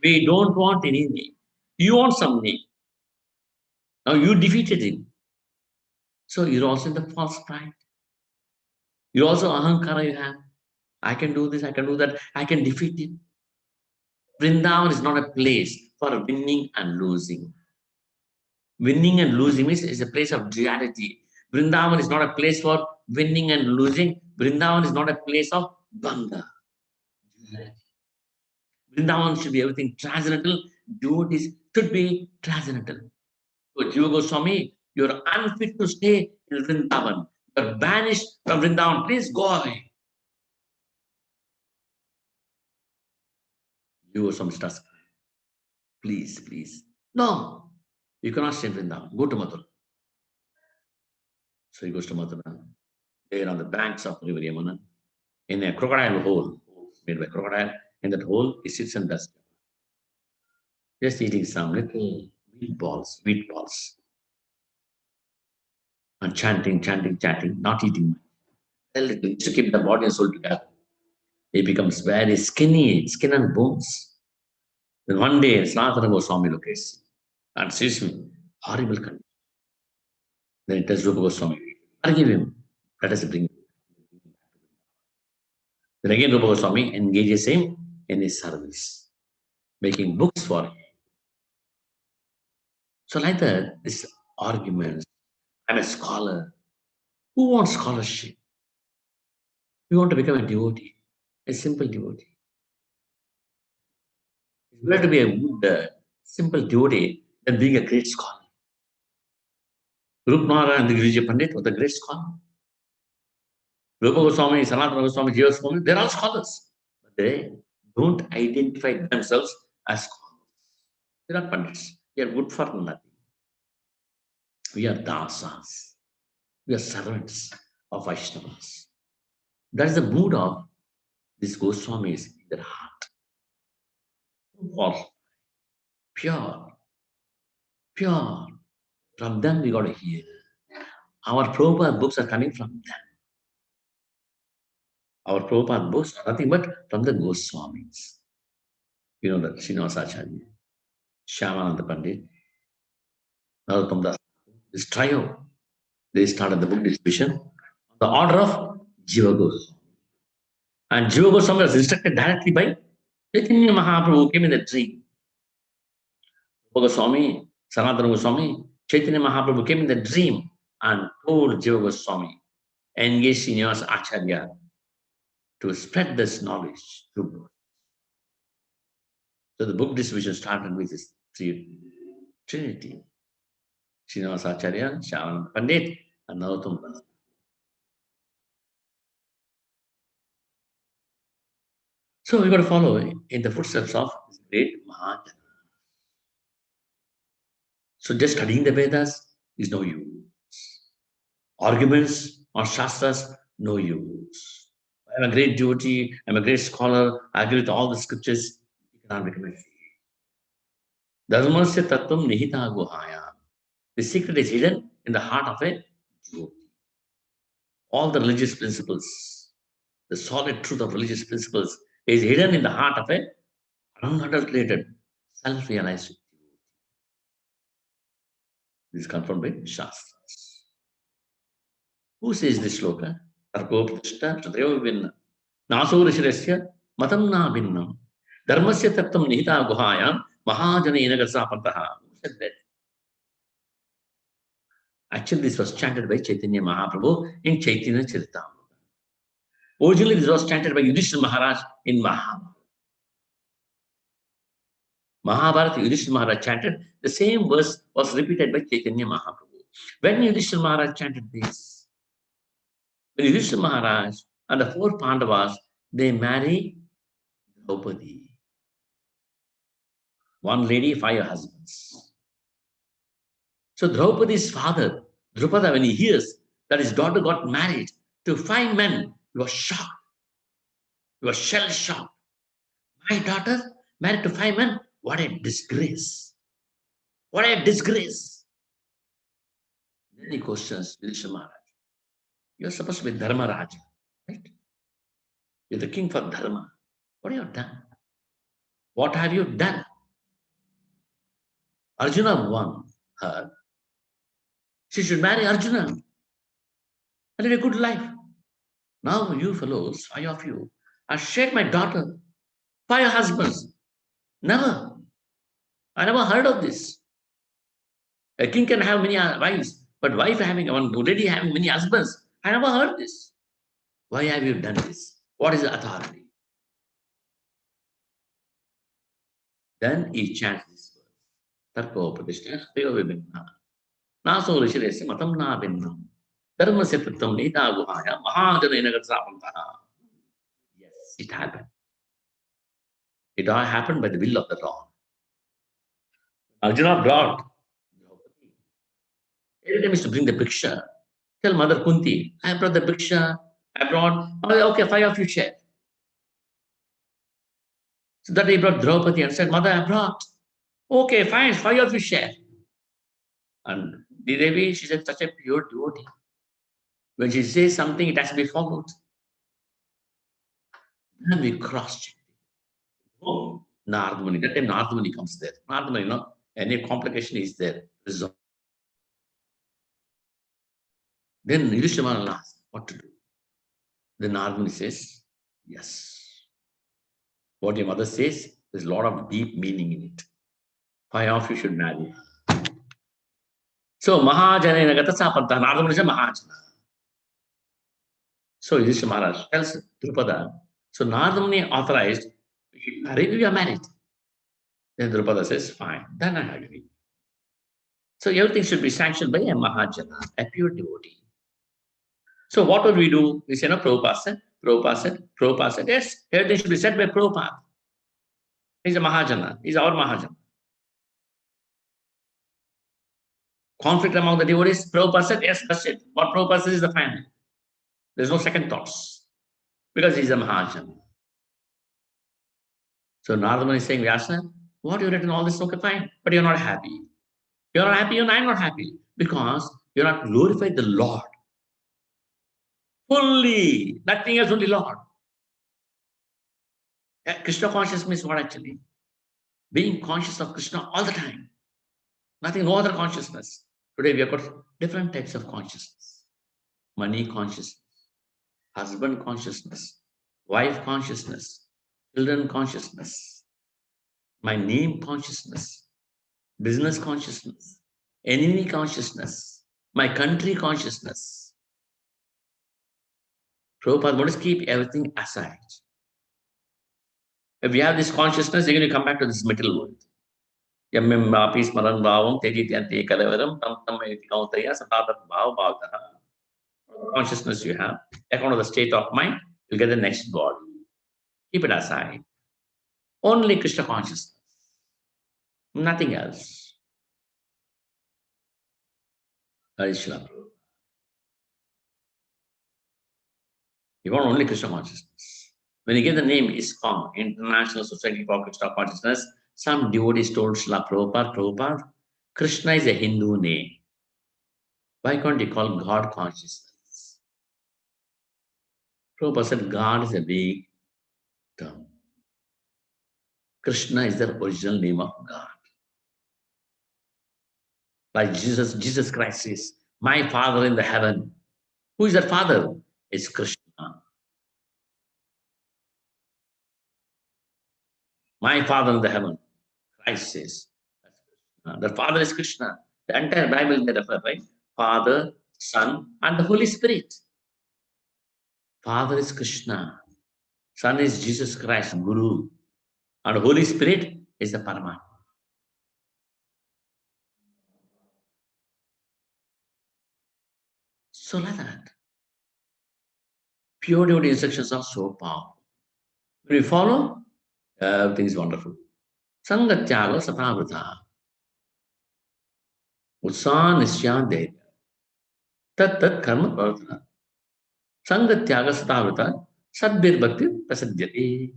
We don't want any name. You want some name. Now you defeated him. So you're also in the false pride. You also ahankara you have. I can do this, I can do that, I can defeat him. Vrindavan is not a place for winning and losing. Winning and losing is a place of duality. Vrindavan is not a place for winning and losing. Vrindavan is not a place of banga. Vrindavan should be everything transcendental. Devotees should be transcendental. So Jiva Goswami, you're unfit to stay in Vrindavan. You're banished from Vrindavan. Please go away. Jiva Goswami starts crying. Please. No, you cannot stay in Vrindavan. Go to Mathura. So he goes to Mathura. There on the banks of River Yamuna, in a crocodile hole made by crocodile. In that hole, he sits and does just eating some little wheat balls, and chanting, not eating. A little to keep the body and soul together. He becomes very skinny, skin and bones. Then one day, Sanatana Goswami locates and sees him, horrible condition. Then he tells Rupa Goswami, forgive him, let us bring him. Then again, Rupa Goswami engages him in his service, making books for him. So like that, this arguments. I'm a scholar. Who wants scholarship? We want to become a devotee, a simple devotee. It's better to be a good, simple devotee than being a great scholar. Rupnara and the Girija Pandit were the great scholar. Rupa Goswami, Sanatana Goswami, Jiva Goswami, they're all scholars. But they don't identify themselves as scholars. They're not pandits. They are good for nothing. We are dasas. We are servants of Vaishnavas. That is the mood of these Goswamis in their heart. False, pure, pure. From them we got to hear. Our Prabhupada books are coming from them. Our Prabhupada books are nothing but from the Goswamis. You know that Srinivasa Acharya, Shyamananda Pandit, Narottam Das, this trio, they started the book distribution on the order of Jiva Goswami. And Jiva Goswami was instructed directly by Chaitanya Mahaprabhu came in a dream. Rupa Goswami, Sanatana Goswami, Chaitanya Mahaprabhu came in the dream and told Jiva Goswami, engage Srinivasa Acharya to spread this knowledge through books. So the book distribution started with this trinity. Srinivasa Acharya, Shyamananda Pandit, and Narottam Das. So we got to follow in the footsteps of this great Mahajana. So just studying the Vedas is no use. Arguments or Shastras, no use. I'm a great devotee, I'm a great scholar, I agree with all the scriptures, you cannot become a devotee. Dharmasya tattvam nihita guhaya. The secret is hidden in the heart of a devotee. All the religious principles, the solid truth of religious principles is hidden in the heart of a unadulterated, self-realized devotee. This is confirmed by Shastras. Who says this sloka? Tarkopatishta Shadreva Vinna. Naso Rishirasya Matam Na Vinnam. Dharmasya Tattam Nihita Guhayam Mahajana Inagasapantaha. Who said that? Actually, this was chanted by Chaitanya Mahaprabhu in Chaitanya Charitamrita. Originally, this was chanted by Yudhishthira Maharaj in Mahabharata. Mahabharata, Yudhishthira Maharaj chanted, the same verse was repeated by Chaitanya Mahaprabhu. When Yudhishthira Maharaj chanted this, when Yudhishthira Maharaj and the four Pandavas, they marry Draupadi. One lady, 5 husbands. So Draupadi's father, Drupada, when he hears that his daughter got married to 5 men, he was shocked. He was shell-shocked. My daughter married to 5 men? What a disgrace. What a disgrace. Then he questions Yudhishthira Maharaj. You're supposed to be Dharma Raja, right? You're the king for Dharma. What have you done? What have you done? Arjuna won her. She should marry Arjuna and live a good life. Now you fellows, 5 of you, have shared my daughter, 5 husbands. Never. I never heard of this. A king can have many wives, but wife having one lady having many husbands. I never heard this. Why have you done this? What is the authority? Then he chants this verse. Tarko Pratishta Deva Vibhinna. Naso Rishirese Matam Na Vinnam. Dharmasya Tattam Nihita Guhaya Mahajana Inagasapantaha. Yes, it happened. It all happened by the will of the Lord. Arjuna brought Draupadi. Every time is to bring the picture. Tell Mother Kunti, I brought the picture. I brought, okay, 5 of you share. So that he brought Draupadi and said, Mother, I brought. Okay, fine, 5 of you share. And the Devi, she said, such a pure devotee. When she says something, it has to be followed. Then we cross-check. Oh, Nardmani. That time Nardmani comes there. Nardmani, any complication is there. Resolve. Then Yudhishthira asks what to do. Then Nardmani says, yes. What your mother says, there's a lot of deep meaning in it. 5 of you should marry. So Mahajanena Gata Sapanta, Narada Muni is a Mahajana. So Yudhishthira Maharaj tells Drupada, so Narada Muni authorized, we are married. Then Drupada says, fine, then I agree. So everything should be sanctioned by a Mahajana, a pure devotee. So what would we do? We say, no, Prabhupada said, Prabhupada said, Prabhupada said, yes, everything should be said by Prabhupada. He's a Mahajana, he's our Mahajana. Conflict among the devotees, Prabhupada said, yes, that's it. What Prabhupada says is the final. There's no second thoughts, because he's a Mahajana. So Narada Muni is saying, Vyasa, what you written all this, okay, fine, but you're not happy. You're not happy, and I'm not happy, because you're not glorified the Lord. Fully, nothing else, only Lord. Krishna consciousness means what actually? Being conscious of Krishna all the time. Nothing, no other consciousness. Today we have got different types of consciousness. Money consciousness, husband consciousness, wife consciousness, children consciousness, my name consciousness, business consciousness, enemy consciousness, my country consciousness. Prabhupada wants to keep everything aside. If we have this consciousness, you're going to come back to this material world. Consciousness you have, according to the state of mind, you get the next body. Keep it aside. Only Krishna consciousness. Nothing else. You want only Krishna consciousness. When you get the name ISKCON, International Society for Krishna Consciousness, some devotees told Srila Prabhupada, Prabhupada, Krishna is a Hindu name. Why can't you call God consciousness? Prabhupada said God is a big term. Krishna is the original name of God. Like Jesus Christ says, my Father in the heaven. Who is that Father? It's Krishna. My Father in the heaven. Christ says. The Father is Krishna. The entire Bible is referred, right? Father, Son, and the Holy Spirit. Father is Krishna. Son is Jesus Christ, Guru. And Holy Spirit is the Paramatma. So like that. Pure devotee instructions are so powerful. When we follow, everything is wonderful. Sangatyaga Satavrata. Utsaha Nishyandeta. Tat tat karma pravartana. Sangatyaga Satavrata. Sadbir bhakti prasadyate.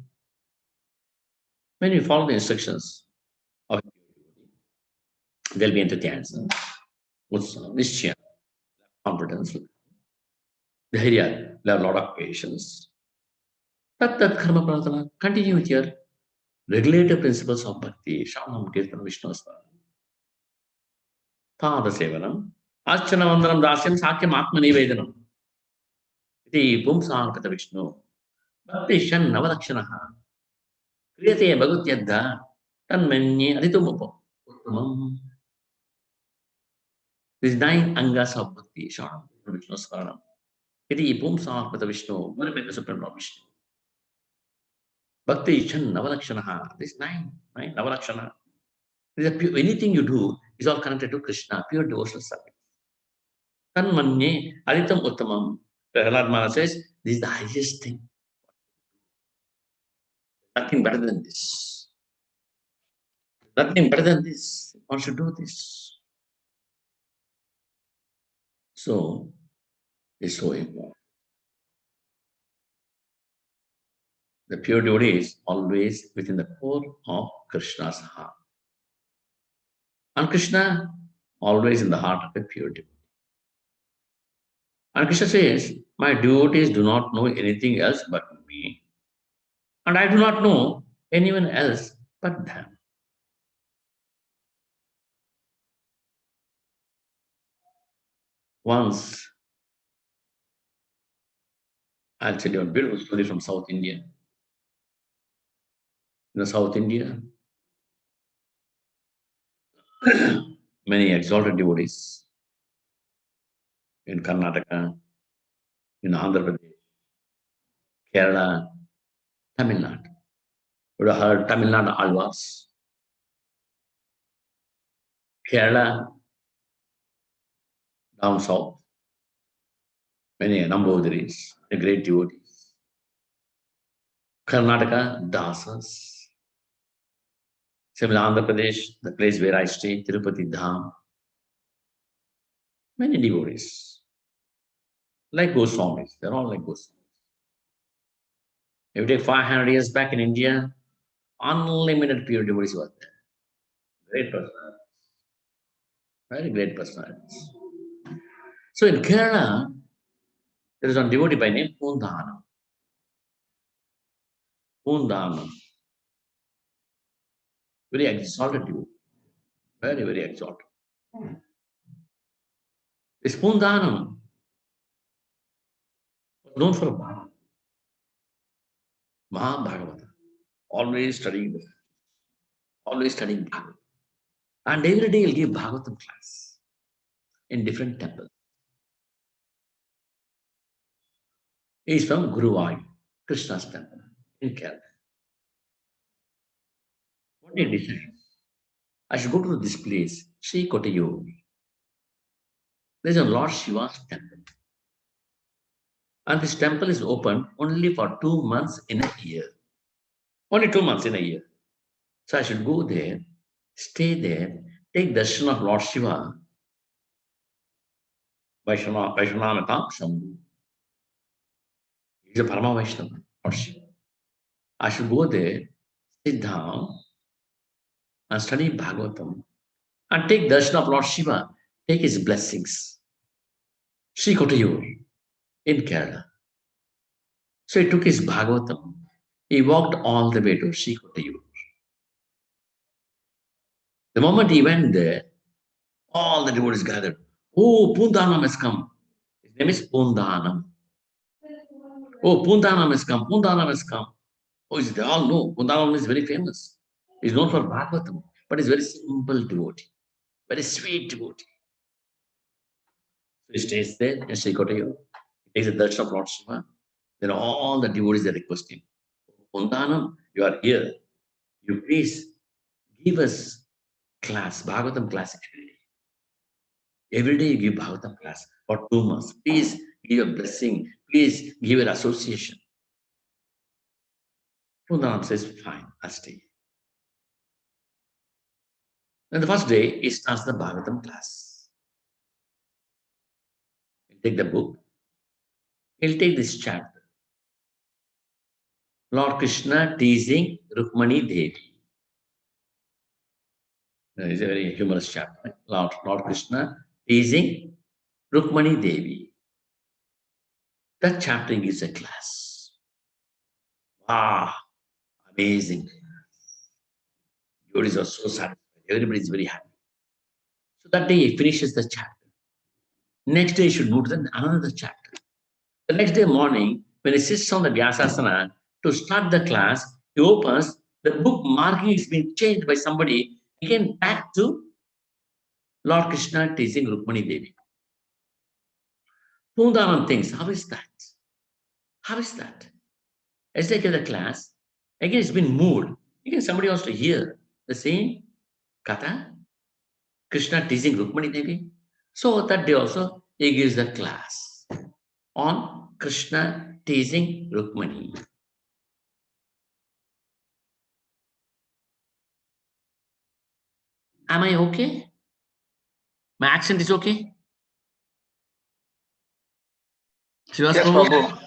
When you follow the instructions of there will be enthusiasm, utsaha, nishya, confidence, dhairya, they have a lot of patience. Tat tat karma pravartana. Continue with your regulative principles of bhakti, Shamanam, Kirtan, Vishnu, Swaram. Pada Sevanam, Archana Vandanam Dasyam, Sakyam Atma Nivedanam. Iti Pumsarpata Vishnu, Bhakti Shan Navalakshanaha, Kriyate Bhagatyadha, Tanmanye Aditumupo. These 9 angas of bhakti, Shamanam, Vishnu, Swaram. Iti Pumsarpata Vishnu, very Supreme Lord Vishnu. Bhakti Shan Navalakshanaha, this 9 Navalakshana. Anything you do is all connected to Krishna, pure devotional service. Tanmanye Aditam Uttamam. Prahlad Maharaj says, this is the highest thing. Nothing better than this. Nothing better than this. One should do this. So, it's so important. The pure devotee is always within the core of Krishna's heart. And Krishna always in the heart of a pure devotee. And Krishna says, my devotees do not know anything else but me. And I do not know anyone else but them. Once, I'll tell you a beautiful story from South India. In the South India, many exalted devotees in Karnataka, in Andhra Pradesh, Kerala, Tamil Nadu. You have heard Tamil Nadu Alvas, Kerala, down south, many Nambodiris, the great devotees. Karnataka, Dasas. Similar Andhra Pradesh, the place where I stay, Tirupati Dham. Many devotees, like Goswamis, they're all like Goswamis. If you take 500 years back in India, unlimited pure devotees were there. Great personalities. Very great personalities. So in Kerala, there is one devotee by name Pundana. Pundana. Very exalted devotee. Very, very exalted. This Pundana was known for Mahabhagavata. Always studying the always studying Bhagavatam. And every day he'll give Bhagavatam class in different temples. He is from Guruvayur, Krishna's temple in Kerala. One day he decided, I should go to this place, Sri Kotayu. There's a Lord Shiva's temple. And this temple is open only for 2 months in a year. Only 2 months in a year. So I should go there, stay there, take darshan of Lord Shiva, Vaishnava Shambhu. He's a Parama Vaishnava, Lord Shiva. I should go there, sit down, and study Bhagavatam, and take darshan of Lord Shiva, take his blessings. Sri Kotayur in Kerala. So he took his Bhagavatam. He walked all the way to Sri Kotayur. The moment he went there, all the devotees gathered. Oh, Pundanam has come. His name is Pundanam. Oh, Pundanam has come. Pundanam has come. Oh, they all know. Pundanam is very famous. He's known for Bhagavatam, but he's very simple devotee. Very sweet devotee. So he stays there in Sri Kotayur. He takes the darshan of Lord Shiva. Then all the devotees are requesting, Pundanam, you are here. You please give us class, Bhagavatam class every day. Every day you give Bhagavatam class for 2 months. Please give a blessing. Please give an association. Pundanam says, fine, I'll stay. And the first day, he starts the Bhagavatam class. He'll take the book. He'll take this chapter. Lord Krishna teasing Rukmani Devi. It's a very humorous chapter. Lord Krishna teasing Rukmani Devi. That chapter gives a class. Wow, amazing. Devotees are so satisfied. Everybody is very happy. So that day he finishes the chapter. Next day he should move to another chapter. The next day morning, when he sits on the Vyasasana to start the class, he opens, the book marking is being changed by somebody, again back to Lord Krishna teasing Rukmani Devi. Pundanam thinks, how is that? How is that? As they get the class, again it's been moved. Again somebody wants to hear the same katha, Krishna teasing Rukmani Devi. So that day also he gives the class on Krishna teasing Rukmani. Am I okay? My accent is okay? Yes, Prabhu.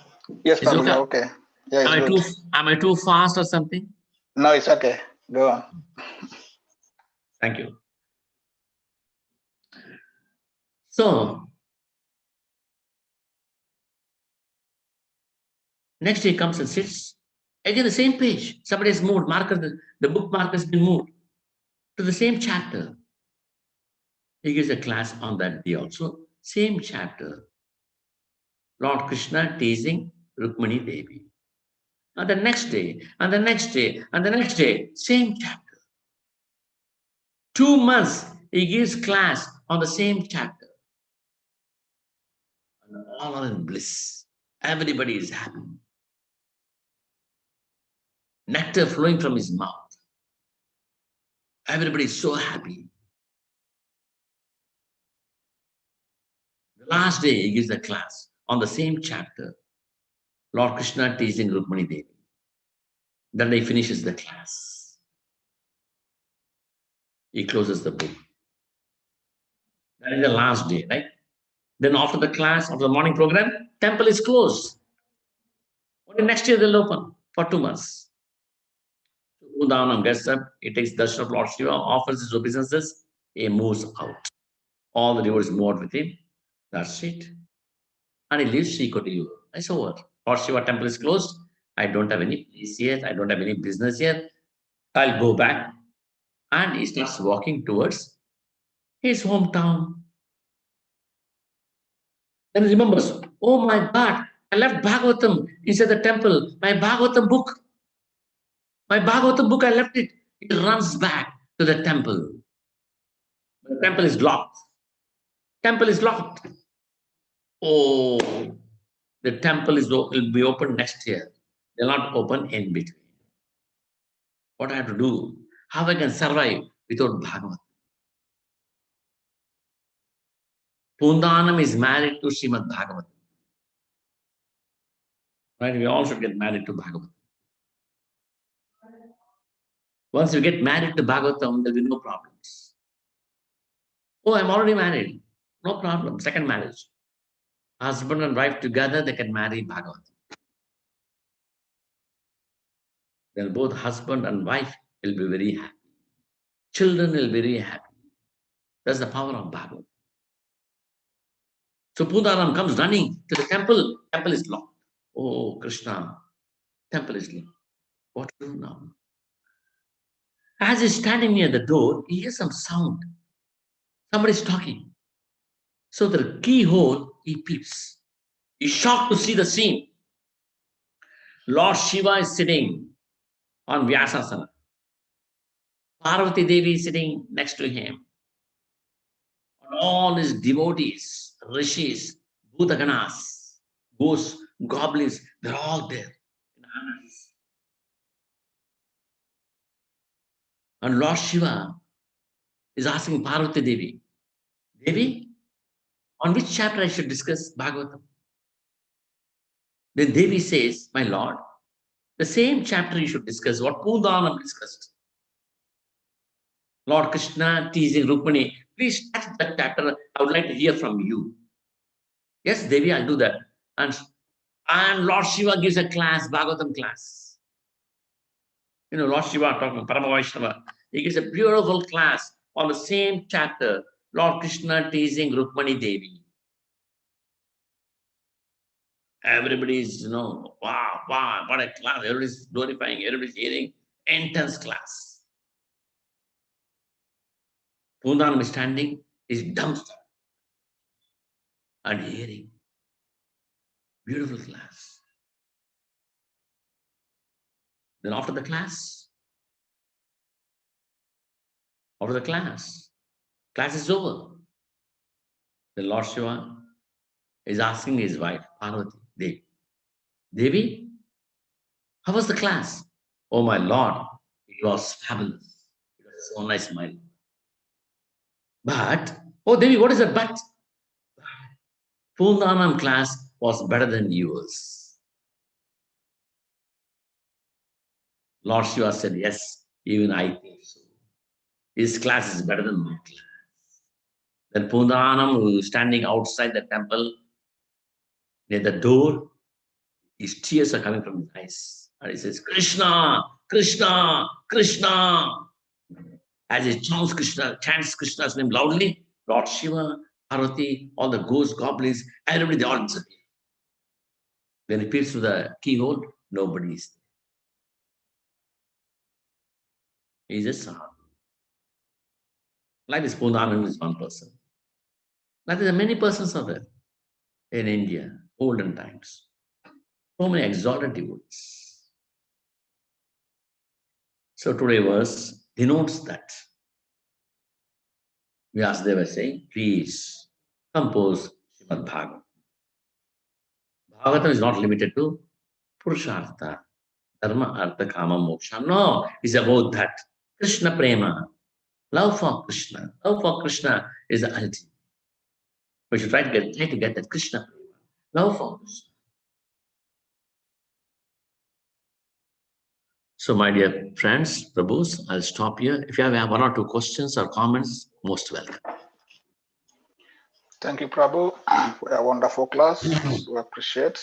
Yes, It's Prabhu, okay? you're okay. Yeah, it's good. Am I too fast or something? No, it's okay. Go on. Thank you. So, next he comes and sits. Again, the same page. Somebody has moved, the book marker has been moved to the same chapter. He gives a class on that day also. Same chapter. Lord Krishna teasing Rukmani Devi. And the next day, and the next day, and the next day, same chapter. 2 months, he gives class on the same chapter. All are in bliss. Everybody is happy. Nectar flowing from his mouth. Everybody is so happy. The last day he gives a class on the same chapter. Lord Krishna teaching Rukmani Devi. Then he finishes the class. He closes the book. That is the last day, right? Then after the class, after the morning program, temple is closed. Only next year they'll open for 2 months. Udanam gets up, he takes darshan of Lord Shiva, offers his obeisances, he moves out. All the devotees move out with him. That's it. And he leaves Srikoti. It's over. Lord Shiva temple is closed. I don't have any place yet. I don't have any business yet. I'll go back. And he starts walking towards his hometown. Then he remembers, oh my God, I left Bhagavatam inside the temple. My Bhagavatam book. My Bhagavatam book, I left it. He runs back to the temple. The temple is locked. Temple is locked. Oh, the temple will be open next year. They'll not open in between. What I have to do? How I can survive without Bhagavatam? Pundanam is married to Srimad Bhagavatam. Right? We all should get married to Bhagavatam. Once you get married to Bhagavatam, there'll be no problems. Oh, I'm already married. No problem. Second marriage. Husband and wife together, they can marry Bhagavatam. Then both husband and wife will be very happy. Children will be very happy. That's the power of Bhagavatam. So Pundanam comes running to the temple. Temple is locked. Oh, Krishna, temple is locked. What to do now? As he's standing near the door, he hears some sound. Somebody's talking. So the keyhole, he peeps. He's shocked to see the scene. Lord Shiva is sitting on Vyasasana. Parvati Devi is sitting next to him. And all his devotees, rishis, bhutaganas, ghosts, goblins, they're all there in hundreds. And Lord Shiva is asking Parvati Devi, Devi, on which chapter I should discuss Bhagavatam? Then Devi says, my Lord, the same chapter you should discuss, what Pundanam discussed. Lord Krishna teasing Rukmani, please touch that chapter. I would like to hear from you. Yes, Devi, I'll do that. And Lord Shiva gives a class, Bhagavatam class. You know, Lord Shiva talking, Parama Vaishnava, he gives a beautiful class on the same chapter, Lord Krishna teasing Rukmani Devi. Everybody's, wow, what a class. Everybody's glorifying, everybody's hearing. Intense class. Pundanam is standing, is dumbstruck and hearing. Beautiful class. Then after the class is over. The Lord Shiva is asking his wife, Parvati, Devi, how was the class? Oh my Lord, it was fabulous. It was so nice, my Lord. But, oh Devi, what is the but? Pundanam class was better than yours. Lord Shiva said, yes, even I think so. His class is better than my class. Then Pundanam, who is standing outside the temple, near the door, his tears are coming from his eyes. And he says, Krishna, Krishna, Krishna. As he chants Krishna's name loudly, Lord Shiva, Parvati, all the ghosts, goblins, everybody, they all disappear. When he peers through the keyhole, nobody is there. He's a sadhu. Like this Pundanam is one person. Like there are many persons are there in India, olden times. So many exalted devotees. So today's verse denotes that. Vyasadeva is saying, please compose Srimad Bhagavatam. Bhagavatam is not limited to Purushartha, Dharma, Artha, Kama, Moksha. No, it's about that. Krishna Prema, love for Krishna. Love for Krishna is the ultimate. We should try to get that Krishna Prema, love for Krishna. So, my dear friends, Prabhus, I'll stop here. If you have one or two questions or comments, most welcome. Thank you, Prabhu, for a wonderful class. We appreciate.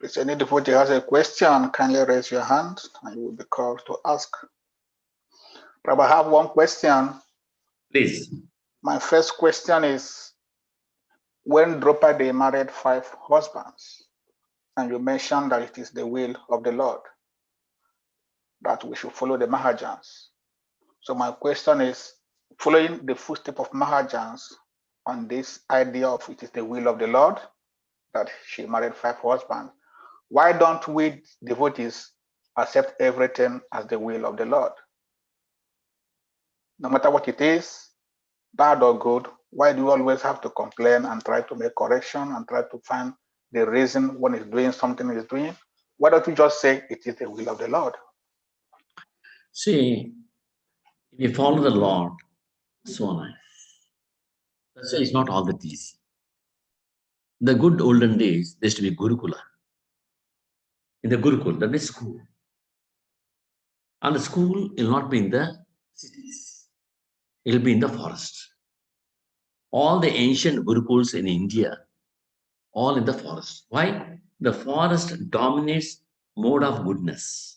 If any devotee has a question, kindly raise your hand and you will be called to ask. Prabhu, I have one question. Please. My first question is, when Draupadi married 5 husbands, and you mentioned that it is the will of the Lord that we should follow the Mahajans. So my question is, following the footsteps of Mahajans on this idea of it is the will of the Lord that she married 5 husbands, why don't we devotees accept everything as the will of the Lord? No matter what it is, bad or good, why do you always have to complain and try to make correction and try to find the reason when it's doing something it's doing? Why don't we just say it is the will of the Lord? See, if you follow the Lord, so nice. That's why it's not all that easy. The good olden days, there used to be Gurukula. In the Gurukul, that is school. And the school will not be in the cities. It will be in the forest. All the ancient Gurukuls in India, all in the forest. Why? The forest dominates mode of goodness.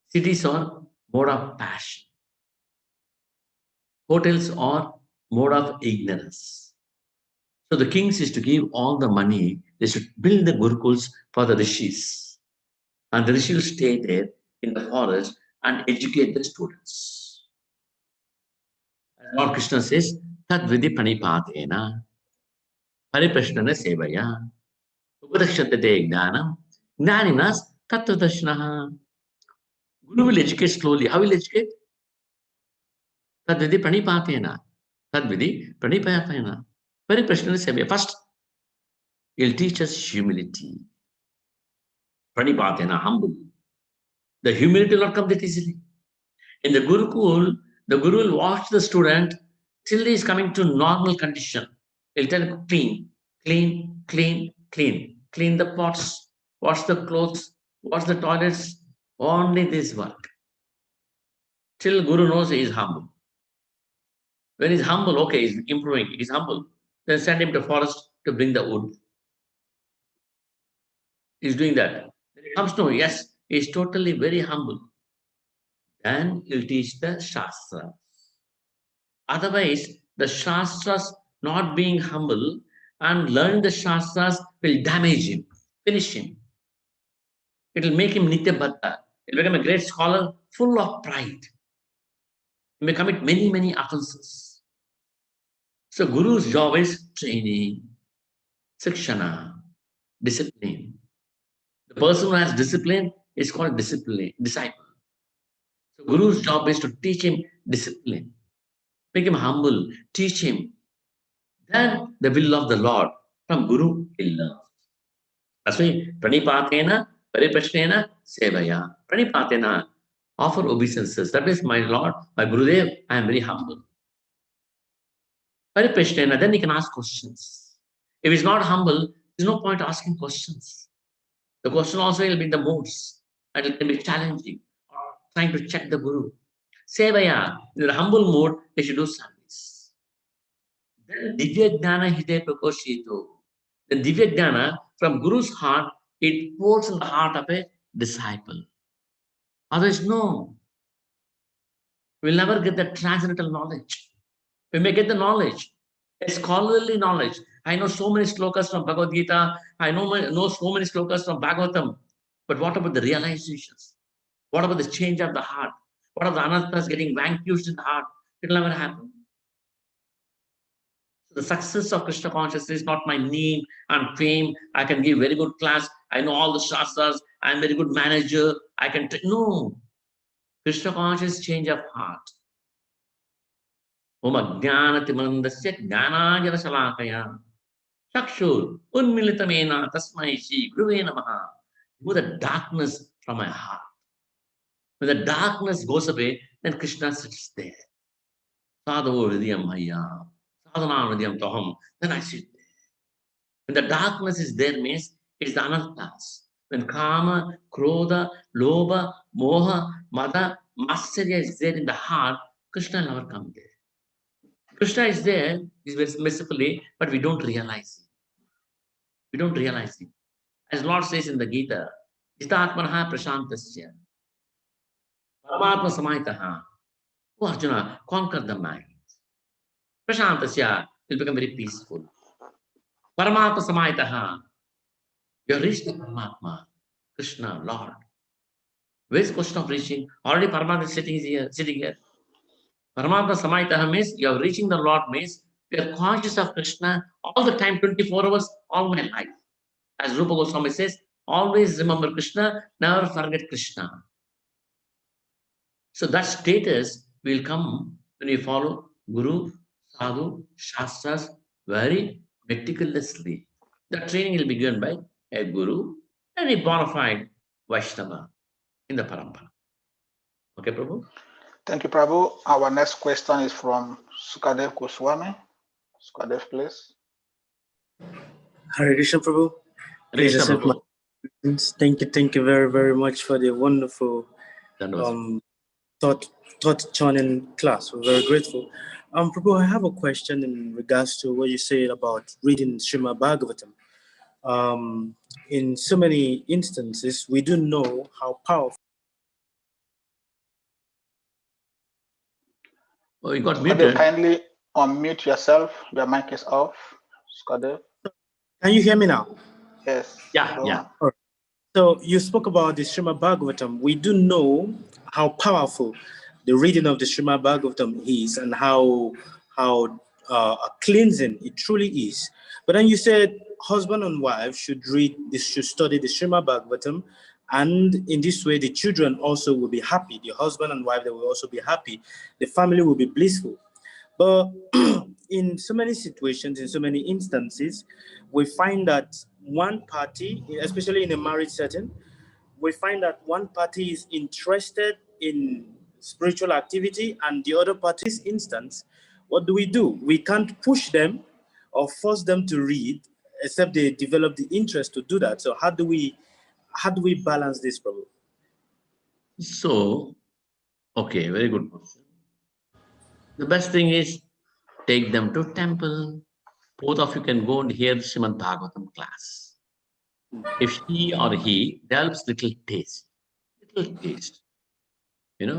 Cities are mode of passion. Hotels are mode of ignorance. So the kings is to give all the money, they should build the Gurukuls for the rishis. And the rishis will stay there in the forest and educate the students. As Lord Krishna says, Tad Vidhi Pranipatena, Pariprashnana Sevaya, Upadakshate Gnanam, Gnaninas Tattvadarshanaha. Guru will educate slowly. How will he educate? Tad Vidhi Pranipatena. Tad Vidhi Pranipatena. Pariprashnana Sevaya. First, he'll teach us humility. Pranipatena, humble. The humility will not come that easily. In the Gurukul, the Guru will watch the student till he is coming to normal condition. He'll tell him, clean, clean, clean, clean. Clean the pots, wash the clothes, wash the toilets. Only this work. Till Guru knows he is humble. When he's humble, okay, he's improving, he's humble. Then send him to forest to bring the wood. He's doing that. Then he comes to know, yes, he's totally very humble. Then he'll teach the Shastra. Otherwise, the Shastras not being humble and learning the Shastras will damage him, finish him. It will make him Nitya Bhatta. He'll become a great scholar full of pride. He may commit many, many offenses. So Guru's job is training, Sikshana, discipline. The person who has discipline is called disciple. So Guru's job is to teach him discipline, make him humble, teach him. Then the will of the Lord from Guru will learn. That's why Pranipatena, Pariprashnena, Sevaya. Pranipatena, offer obeisances. That is, my Lord, my Gurudev, I am very humble. Pariprashnena, then he can ask questions. If he's not humble, there's no point asking questions. The question also will be in the moods, and it can be challenging, or trying to check the Guru. Sevaya, in the humble mood, they should do service. Then Divya Jnana Hide Prakoshito. The Divya Jnana from Guru's heart, it pours in the heart of a disciple. Otherwise, no. We'll never get the transcendental knowledge. We may get the knowledge, a scholarly knowledge. I know so many slokas from Bhagavad Gita. I know so many slokas from Bhagavatam. But what about the realizations? What about the change of the heart? What about the anarthas getting vanquished in the heart? It will never happen. The success of Krishna consciousness is not my name and fame. I can give very good class. I know all the shastras. I'm a very good manager. I can no. Krishna consciousness change of heart. Om ajnanatimanandasya jnanajana salakaya Chakshur, Unmilitamena, Tasmai Shri, Guruve Namaha. Remove the darkness from my heart. When the darkness goes away, then Krishna sits there. Sadhu Hridayam Maya, Sadhana Hridayam Taham, then I sit there. When the darkness is there means it is the anarthas. When Kama, Krodha, Lobha, Moha, Mada, Matsarya is there in the heart, Krishna never comes there. Krishna is there, is mercifully, but we don't realize it. We don't realize it. As Lord says in the Gita, Jitatmanaha Prashantasya, Paramatma Samaitaha. Oh Arjuna, conquer the mind. Prashantasya will become very peaceful. Paramatma Samaitaha, you have reached the Paramatma, Krishna, Lord. Where is the question of reaching? Already Paramatma is sitting here. Paramatma Samaitaha means you are reaching the Lord means we are conscious of Krishna all the time, 24 hours, all my life. As Rupa Goswami says, always remember Krishna, never forget Krishna. So that status will come when you follow Guru, Sadhu, Shastras very meticulously. The training will be given by a Guru and a bona fide Vaishnava in the Parampara. Okay, Prabhu? Thank you, Prabhu. Our next question is from Sukadev Goswami. Sukadev, please. Hare Krishna, Prabhu. Hare Krishna, Please accept my Prabhu. greetings. Thank you very, very much for the wonderful thought turning class. We're very grateful. Prabhu, I have a question in regards to what you said about reading Srimad Bhagavatam. In so many instances, we do know how powerful. Oh, you got Sukadev, muted. kindly unmute yourself. Your mic is off. Sukadev. Can you hear me now? Yes. Yeah, go yeah. on. So you spoke about the Srimad Bhagavatam. We do know how powerful the reading of the Srimad Bhagavatam is and how cleansing it truly is. But then you said husband and wife should study the Srimad Bhagavatam, and in this way the children also will be happy. The husband and wife, they will also be happy. The family will be blissful. But in so many situations, in so many instances, we find that one party, especially in a marriage setting, we find that one party is interested in spiritual activity and the other party's instance. What do? We can't push them or force them to read, except they develop the interest to do that. So how do we balance this problem? So, okay, very good question. The best thing is take them to temple. Both of you can go and hear Srimad Bhagavatam class. If she or he develops little taste,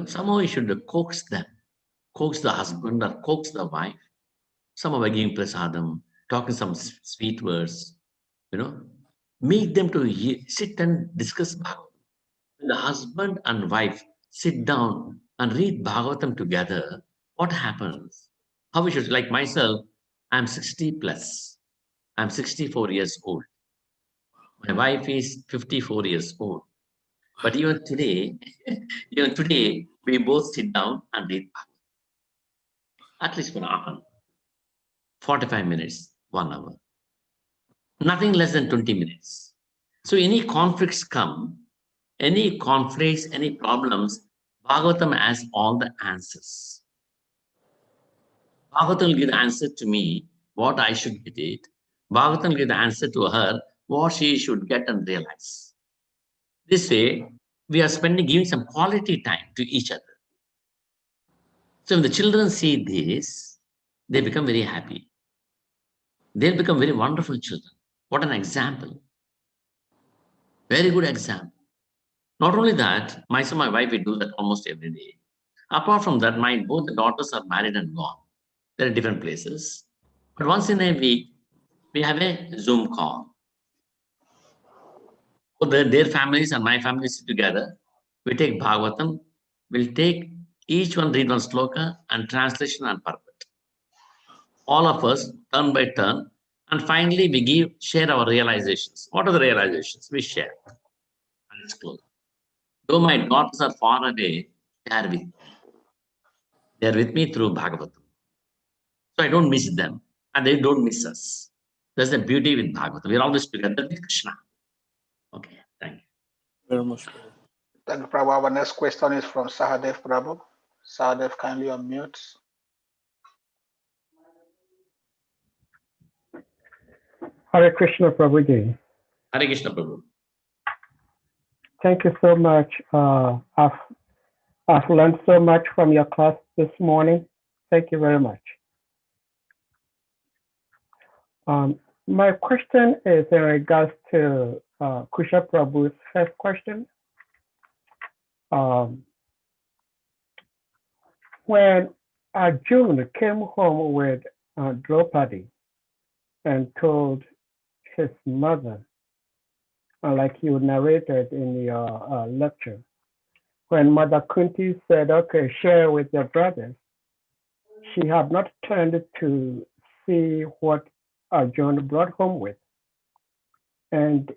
somehow you should coax them, coax the husband or coax the wife, somehow by giving prasadam, talking some sweet words, make them to sit and discuss Bhagavatam. When the husband and wife sit down and read Bhagavatam together, what happens? How we should, like myself, I'm 60 plus. I'm 64 years old. My wife is 54 years old. But even today, we both sit down and read Bhagavatam. At least for an hour, 45 minutes, 1 hour. Nothing less than 20 minutes. So any conflicts come, any problems, Bhagavatam has all the answers. Bhagavatam will give the answer to me, what I should meditate. Bhagavatam will give the answer to her, what she should get and realize. This way, we are giving some quality time to each other. So when the children see this, they become very happy. They'll become very wonderful children. What an example. Very good example. Not only that, myself and my wife, we do that almost every day. Apart from that, both the daughters are married and gone. They're at different places. But once in a week, we have a Zoom call. So their families and my family sit together. We take Bhagavatam. We'll take each one read one sloka and translation and purport. All of us, turn by turn. And finally, we share our realizations. What are the realizations? We share. And it's close. Though my daughters are far away, they are with me. They are with me through Bhagavatam. So I don't miss them, and they don't miss us. That's the beauty with Bhagavatam. We're always together with Krishna. Okay, thank you. Very much, Prabhu. Thank you, Prabhu. Our next question is from Sahadev Prabhu. Sahadev, kindly unmute. Hare Krishna Prabhuji. Hare Krishna, Prabhu. Thank you so much. I've learned so much from your class this morning. Thank you very much. My question is in regards to Kusha Prabhu's first question. When Arjuna came home with Draupadi and told his mother, like you narrated in your lecture, when Mother Kunti said, okay, share with your brothers, she had not turned to see what Arjuna brought home with. And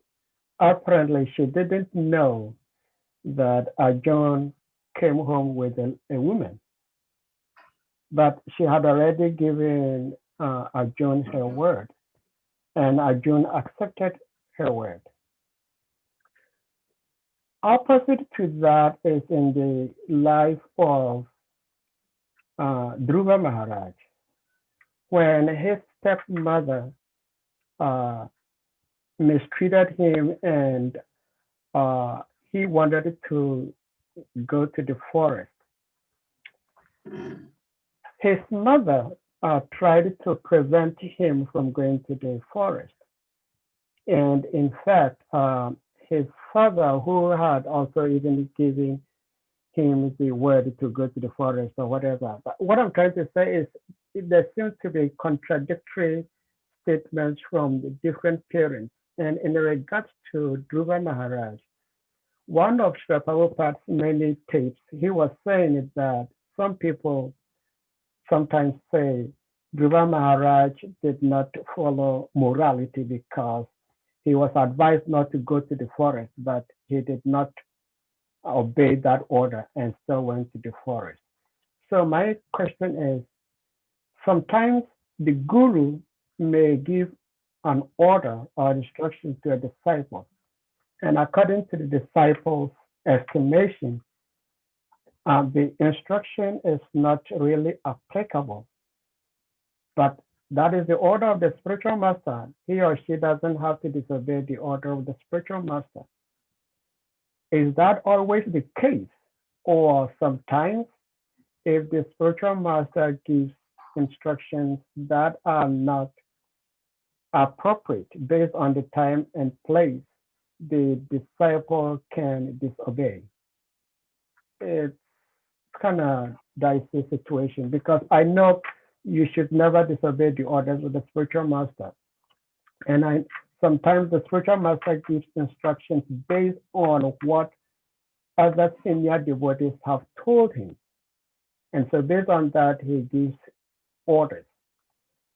apparently she didn't know that Arjuna came home with a woman. But she had already given Arjuna her word, and Arjuna accepted her word. Opposite to that is in the life of Dhruva Maharaj, when his stepmother mistreated him and he wanted to go to the forest. His mother tried to prevent him from going to the forest. And in fact, his father, who had also even given him the word to go to the forest or whatever. But what I'm trying to say is there seems to be contradictory statements from the different parents. And in regards to Dhruva Maharaj, one of Srila Prabhupada's many tapes, he was saying that some people sometimes say Dhruva Maharaj did not follow morality because he was advised not to go to the forest, but he did not obey that order and still went to the forest. So my question is, sometimes the guru may give an order or instruction to a disciple, and according to the disciple's estimation, the instruction is not really applicable. But that is the order of the spiritual master. He or she doesn't have to disobey the order of the spiritual master. Is that always the case? Or sometimes if the spiritual master gives instructions that are not appropriate based on the time and place, the disciple can disobey? It's kind of dicey situation because I know you should never disobey the orders of the spiritual master. And sometimes the spiritual master gives instructions based on what other senior devotees have told him. And so based on that, he gives orders.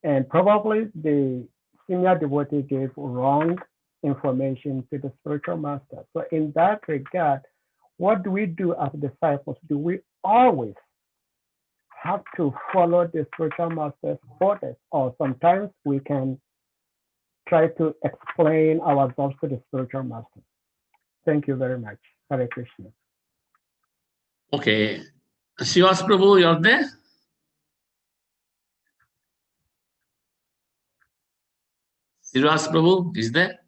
And probably the senior devotee gave wrong information to the spiritual master. So in that regard, what do we do as disciples? Do we always have to follow the spiritual master's orders? Or sometimes we can try to explain ourselves to the spiritual master? Thank you very much. Hare Krishna. Okay. Srivas Prabhu, you're there? Srivas Prabhu is there?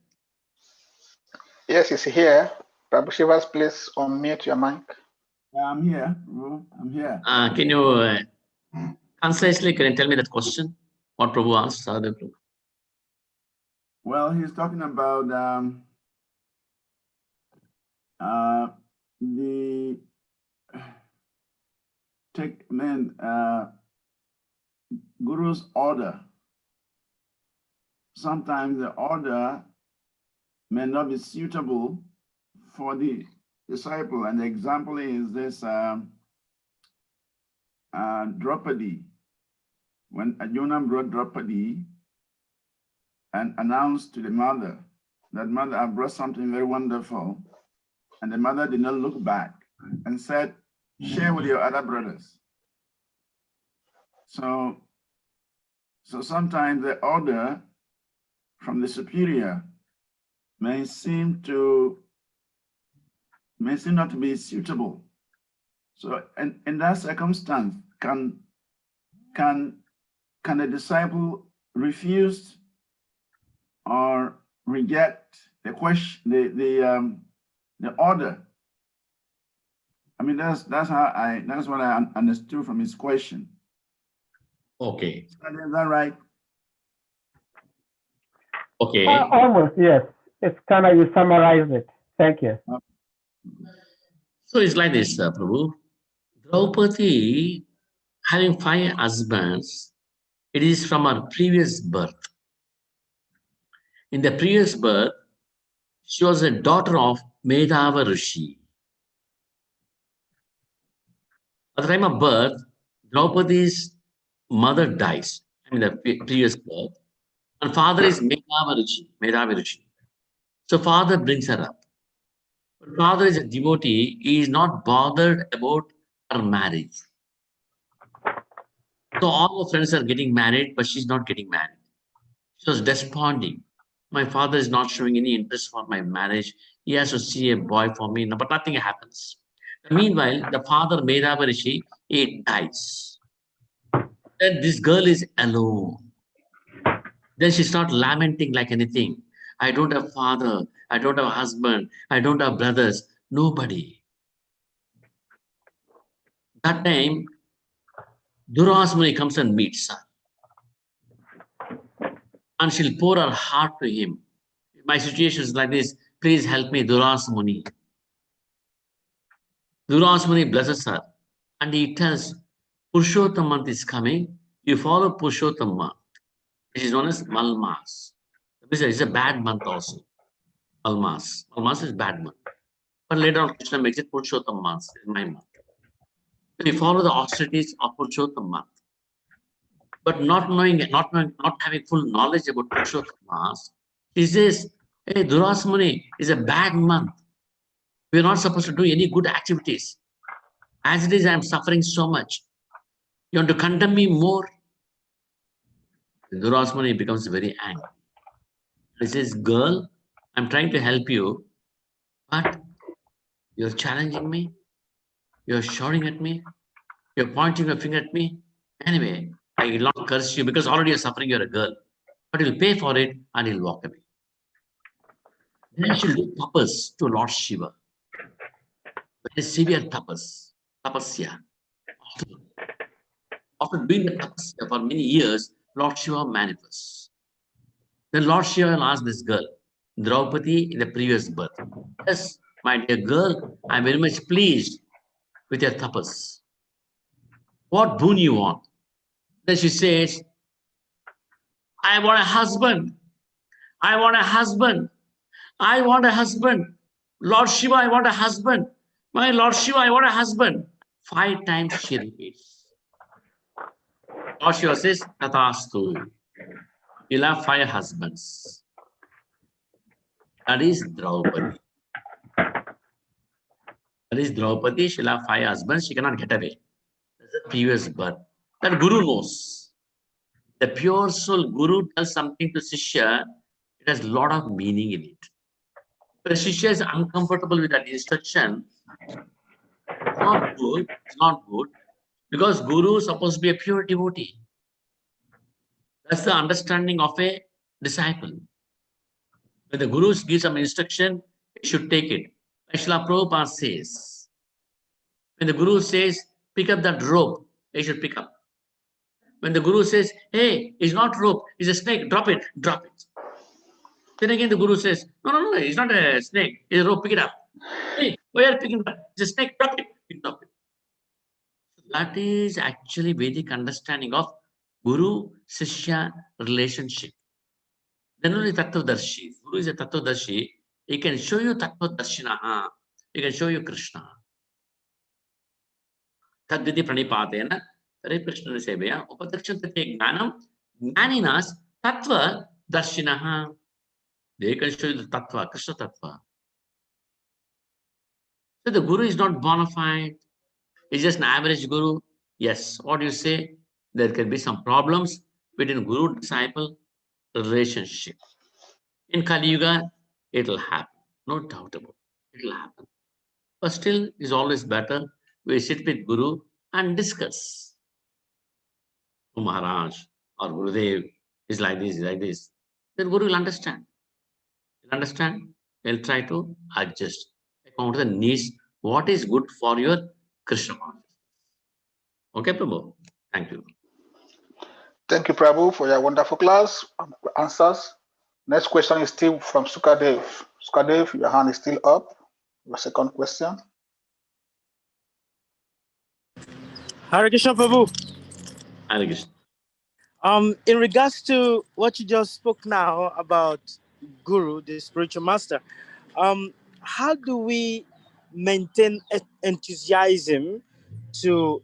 Yes, he's here. Prabhu Shivas, please unmute your mic. I'm here. I'm here. Can you concisely can you tell me that question? What Prabhu asked? Prabhu? Well, he's talking about the guru's order. Sometimes the order may not be suitable for the disciple, and the example is this Draupadi. When Arjuna brought Draupadi and announced to the mother that, "Mother, I brought something very wonderful," and the mother did not look back and said, "Share with your other brothers." So sometimes the order from the superior may seem not to be suitable. So in that circumstance, can a disciple refuse or reject the question, the order? I mean, that's what I understood from his question. Okay. Is that right? Okay. Almost, yes. It's kind of, you summarized it. Thank you. So it's like this, Prabhu. Draupadi having 5 husbands, it is from her previous birth. In the previous birth, she was a daughter of Medhava Rishi. At the time of birth, Draupadi's mother dies. I mean, the previous birth. And father is Medhava Rishi. So father brings her up. But father is a devotee. He is not bothered about her marriage. So all her friends are getting married, but she's not getting married. She was desponding. My father is not showing any interest for my marriage. He has to see a boy for me, but nothing happens. Meanwhile, the father, Medhava Rishi, he dies. Then this girl is alone. Then she's not lamenting like anything. I don't have father. I don't have husband. I don't have brothers. Nobody. That time, Durasmani comes and meets her. And she'll pour her heart to him. My situation is like this. Please help me, Durasmani. Durasmani blesses her. And he tells, Purushottam month is coming. You follow Purushottam month. It is known as Malmas. It's a bad month also. Malmas. Malmas is bad month. But later on, Krishna makes it Purushottam month. It's my month. So you follow the austerities of Purushottam month. But not having full knowledge about Purushottam month, he says, hey, Durasmani is a bad month. We're not supposed to do any good activities. As it is, I am suffering so much. You want to condemn me more? Durasmani becomes very angry. He says, girl, I'm trying to help you, but you're challenging me. You're shouting at me. You're pointing your finger at me. Anyway, I will not curse you because already you're suffering, you're a girl. But you'll pay for it and you'll walk away. Then she'll do tapas to Lord Shiva. Very severe tapas, tapasya. After doing the tapasya for many years, Lord Shiva manifests. Then Lord Shiva will ask this girl, Draupadi in the previous birth, yes, my dear girl, I'm very much pleased with your tapas. What boon you want? Then she says, I want a husband. I want a husband. I want a husband. Lord Shiva, I want a husband. My Lord Shiva, I want a husband. 5 times she repeats. Lord Shiva says, Tatastu. You'll have 5 husbands. That is Draupadi. That is Draupadi. She'll have 5 husbands. She cannot get away. That's the previous birth. That Guru knows. The pure soul Guru tells something to Shishya, it has a lot of meaning in it. But the Shishya is uncomfortable with that instruction. It's not good. It's not good. Because Guru is supposed to be a pure devotee. That's the understanding of a disciple. When the Guru gives some instruction, you should take it. Like Srila Prabhupada says, when the Guru says, pick up that rope, you should pick up. When the Guru says, hey, it's not rope, it's a snake, drop it, drop it. Then again the Guru says, no, it's not a snake, it's a rope, pick it up. Hey, why are you picking it up? It's a snake, drop it, drop it. That is actually Vedic understanding of Guru-Sishya relationship. Then only Tattvadarshi. Guru is a Tattvadarshi. He can show you Tattvadarshinaha. He can show you Krishna. Tadviti Pranipatena, Hare Krishna Seveya, Upadakshantati Gnanam, Gnaninas Tattva Darshinaha. They can show you the Tattva, Krishna Tattva. So the Guru is not bona fide. He's just an average Guru. Yes, what do you say? There can be some problems between Guru-disciple relationship. In Kali Yuga, it'll happen. No doubt about it. It'll happen. But still, it's always better we sit with Guru and discuss. Oh, Maharaj or Gurudev is like this, is like this. Then Guru will understand. He'll understand. He'll try to adjust according to the needs. What is good for your Krishna consciousness? Okay, Prabhu. Thank you. Thank you, Prabhu, for your wonderful class answers. Next question is still from Sukadev. Sukadev, your hand is still up. Your second question. Hare Krishna Prabhu. Hare Krishna. In regards to what you just spoke now about Guru, the spiritual master, how do we maintain enthusiasm to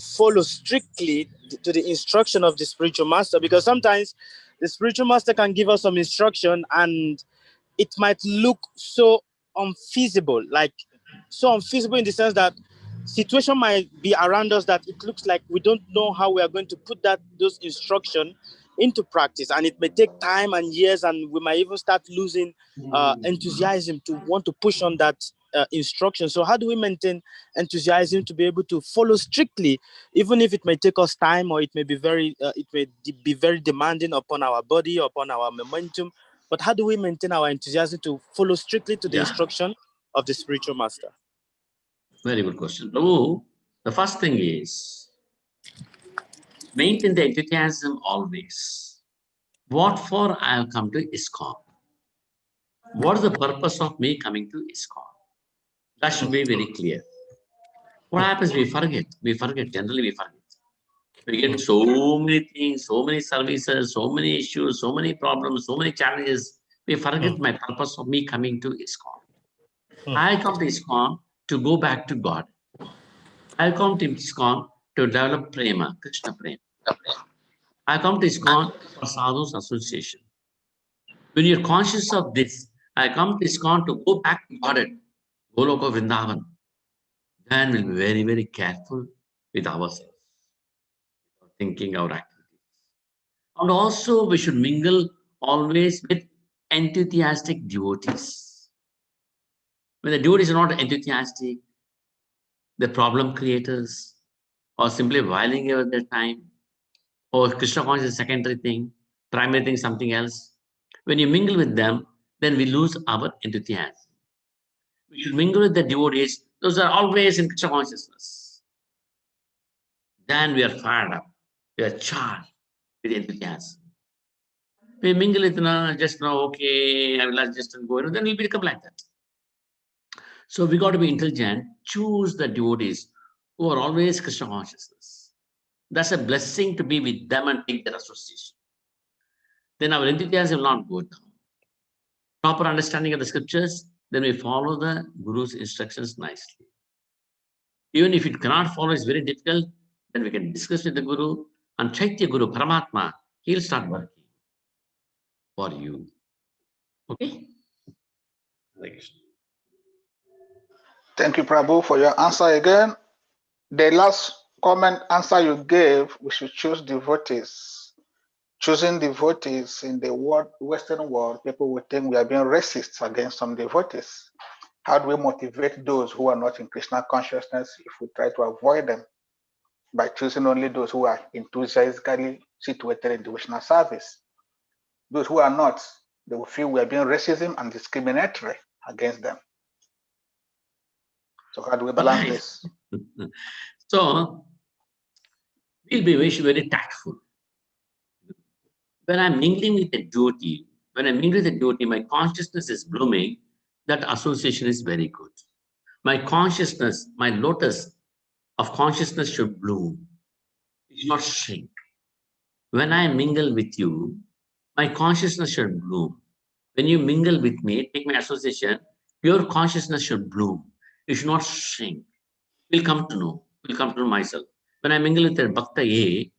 follow strictly to the instruction of the spiritual master? Because sometimes the spiritual master can give us some instruction and it might look so unfeasible, in the sense that situation might be around us that it looks like we don't know how we are going to put those instruction into practice, and it may take time and years, and we might even start losing enthusiasm to want to push on that instruction. So how do we maintain enthusiasm to be able to follow strictly, even if it may take us time, or it may be very demanding upon our body, upon our momentum? But how do we maintain our enthusiasm to follow strictly to the instruction of the spiritual master? Very good question. Prabhu, the first thing is maintain the enthusiasm always. What for I have come to ISKCON? What is the purpose of me coming to ISKCON? That should be very clear. What happens? We forget. Generally, we forget. We get so many things, so many services, so many issues, so many problems, so many challenges. We forget my purpose of me coming to ISKCON. I come to ISKCON to go back to God. I come to ISKCON to develop prema, Krishna prema. I come to ISKCON for sadhus association. When you're conscious of this, I come to ISKCON to go back to God, Goloka Vrindavan. Then we'll be very, very careful with ourselves, thinking our activities. And also we should mingle always with enthusiastic devotees. When the devotees are not enthusiastic, the problem creators, or simply whiling away their time, or Krishna consciousness is a secondary thing, primary thing something else. When you mingle with them, then we lose our enthusiasm. We should mingle with the devotees. Those are always in Krishna consciousness. Then we are fired up. We are charged with enthusiasm. We mingle with just now, okay, I will adjust and go, then we'll become like that. So we got to be intelligent, choose the devotees who are always Krishna consciousness. That's a blessing to be with them and take their association. Then our enthusiasm will not go down. Proper understanding of the scriptures, then we follow the Guru's instructions nicely. Even if it cannot follow, it's very difficult, then we can discuss with the Guru and Chaitya Guru, Paramatma, he'll start working for you. Okay? Thank you, Prabhu, for your answer again. The last answer you gave, we should choose devotees. Choosing devotees in the Western world, people would think we are being racist against some devotees. How do we motivate those who are not in Krishna consciousness if we try to avoid them? By choosing only those who are enthusiastically situated in devotional service. Those who are not, they will feel we are being racism and discriminatory against them. So how do we balance this? So we'll be very tactful. When I'm mingling with a devotee, my consciousness is blooming, that association is very good. My consciousness, my lotus of consciousness should bloom. It should not shrink. When I mingle with you, my consciousness should bloom. When you mingle with me, take my association, your consciousness should bloom. It should not shrink. We'll come to know myself. When I mingle with a Bhakta A,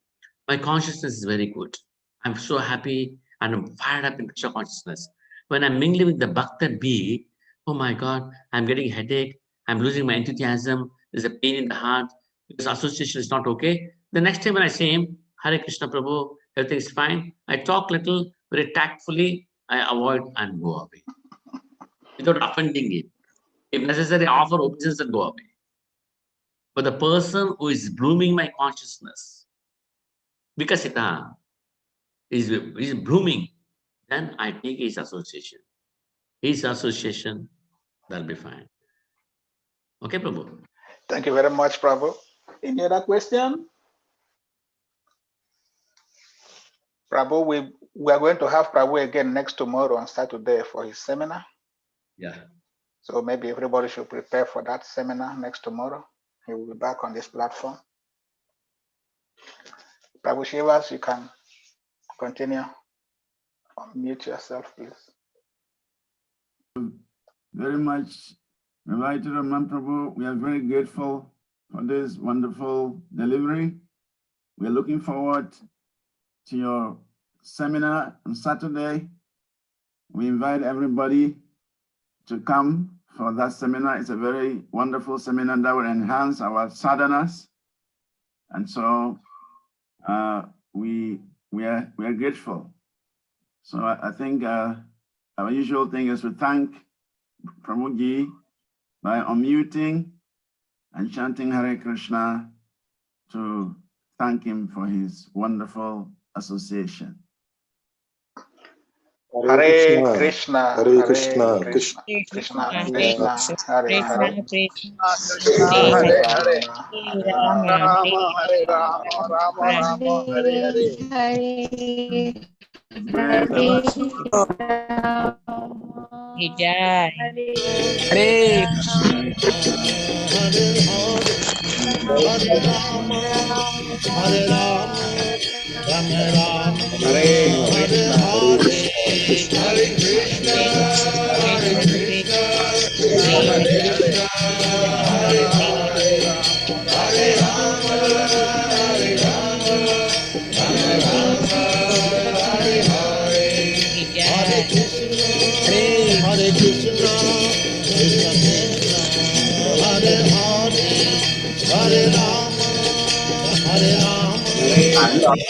my consciousness is very good. I'm so happy and I'm fired up in Krishna consciousness. When I'm mingling with the Bhakta B, oh my God, I'm getting a headache, I'm losing my enthusiasm, there's a pain in the heart, this association is not okay. The next time when I say him, Hare Krishna Prabhu, everything is fine, I talk little, very tactfully, I avoid and go away without offending it. If necessary, offer obeisance and go away. But the person who is blooming my consciousness, Vikasita, is blooming, then I take his association. His association, that'll be fine. Okay, Prabhu? Thank you very much, Prabhu. Any other question? Prabhu, we are going to have Prabhu again next tomorrow on Saturday for his seminar. Yeah. So maybe everybody should prepare for that seminar next tomorrow. He will be back on this platform. Prabhu Shivas, you can continue. Unmute yourself, please. Very much, REVATI Raman Prabhu. We are very grateful for this wonderful delivery. We are looking forward to your seminar on Saturday. We invite everybody to come for that seminar. It's a very wonderful seminar that will enhance our sadhanas. And so we are grateful. So I think our usual thing is to thank Prabhuji by unmuting and chanting Hare Krishna to thank him for his wonderful association. Hare Krishna, Hare Krishna, Krishna, Krishna, Krishna, Hare Krishna, Hare, Krishna, Hare Hare Rama, Hare Hare Rama, Rama, Hare Rama Rama, Rama, Hare Hare. Hare Hare Jai. Hare Hare Rama, Rama Rama, Krishna, Hare Hare Hare, Krishna, Krishna Hare Krishna, Hare Krishna, Krishna Krishna, Hare Hare, Hare Rama, Hare Rama, Rama Rama,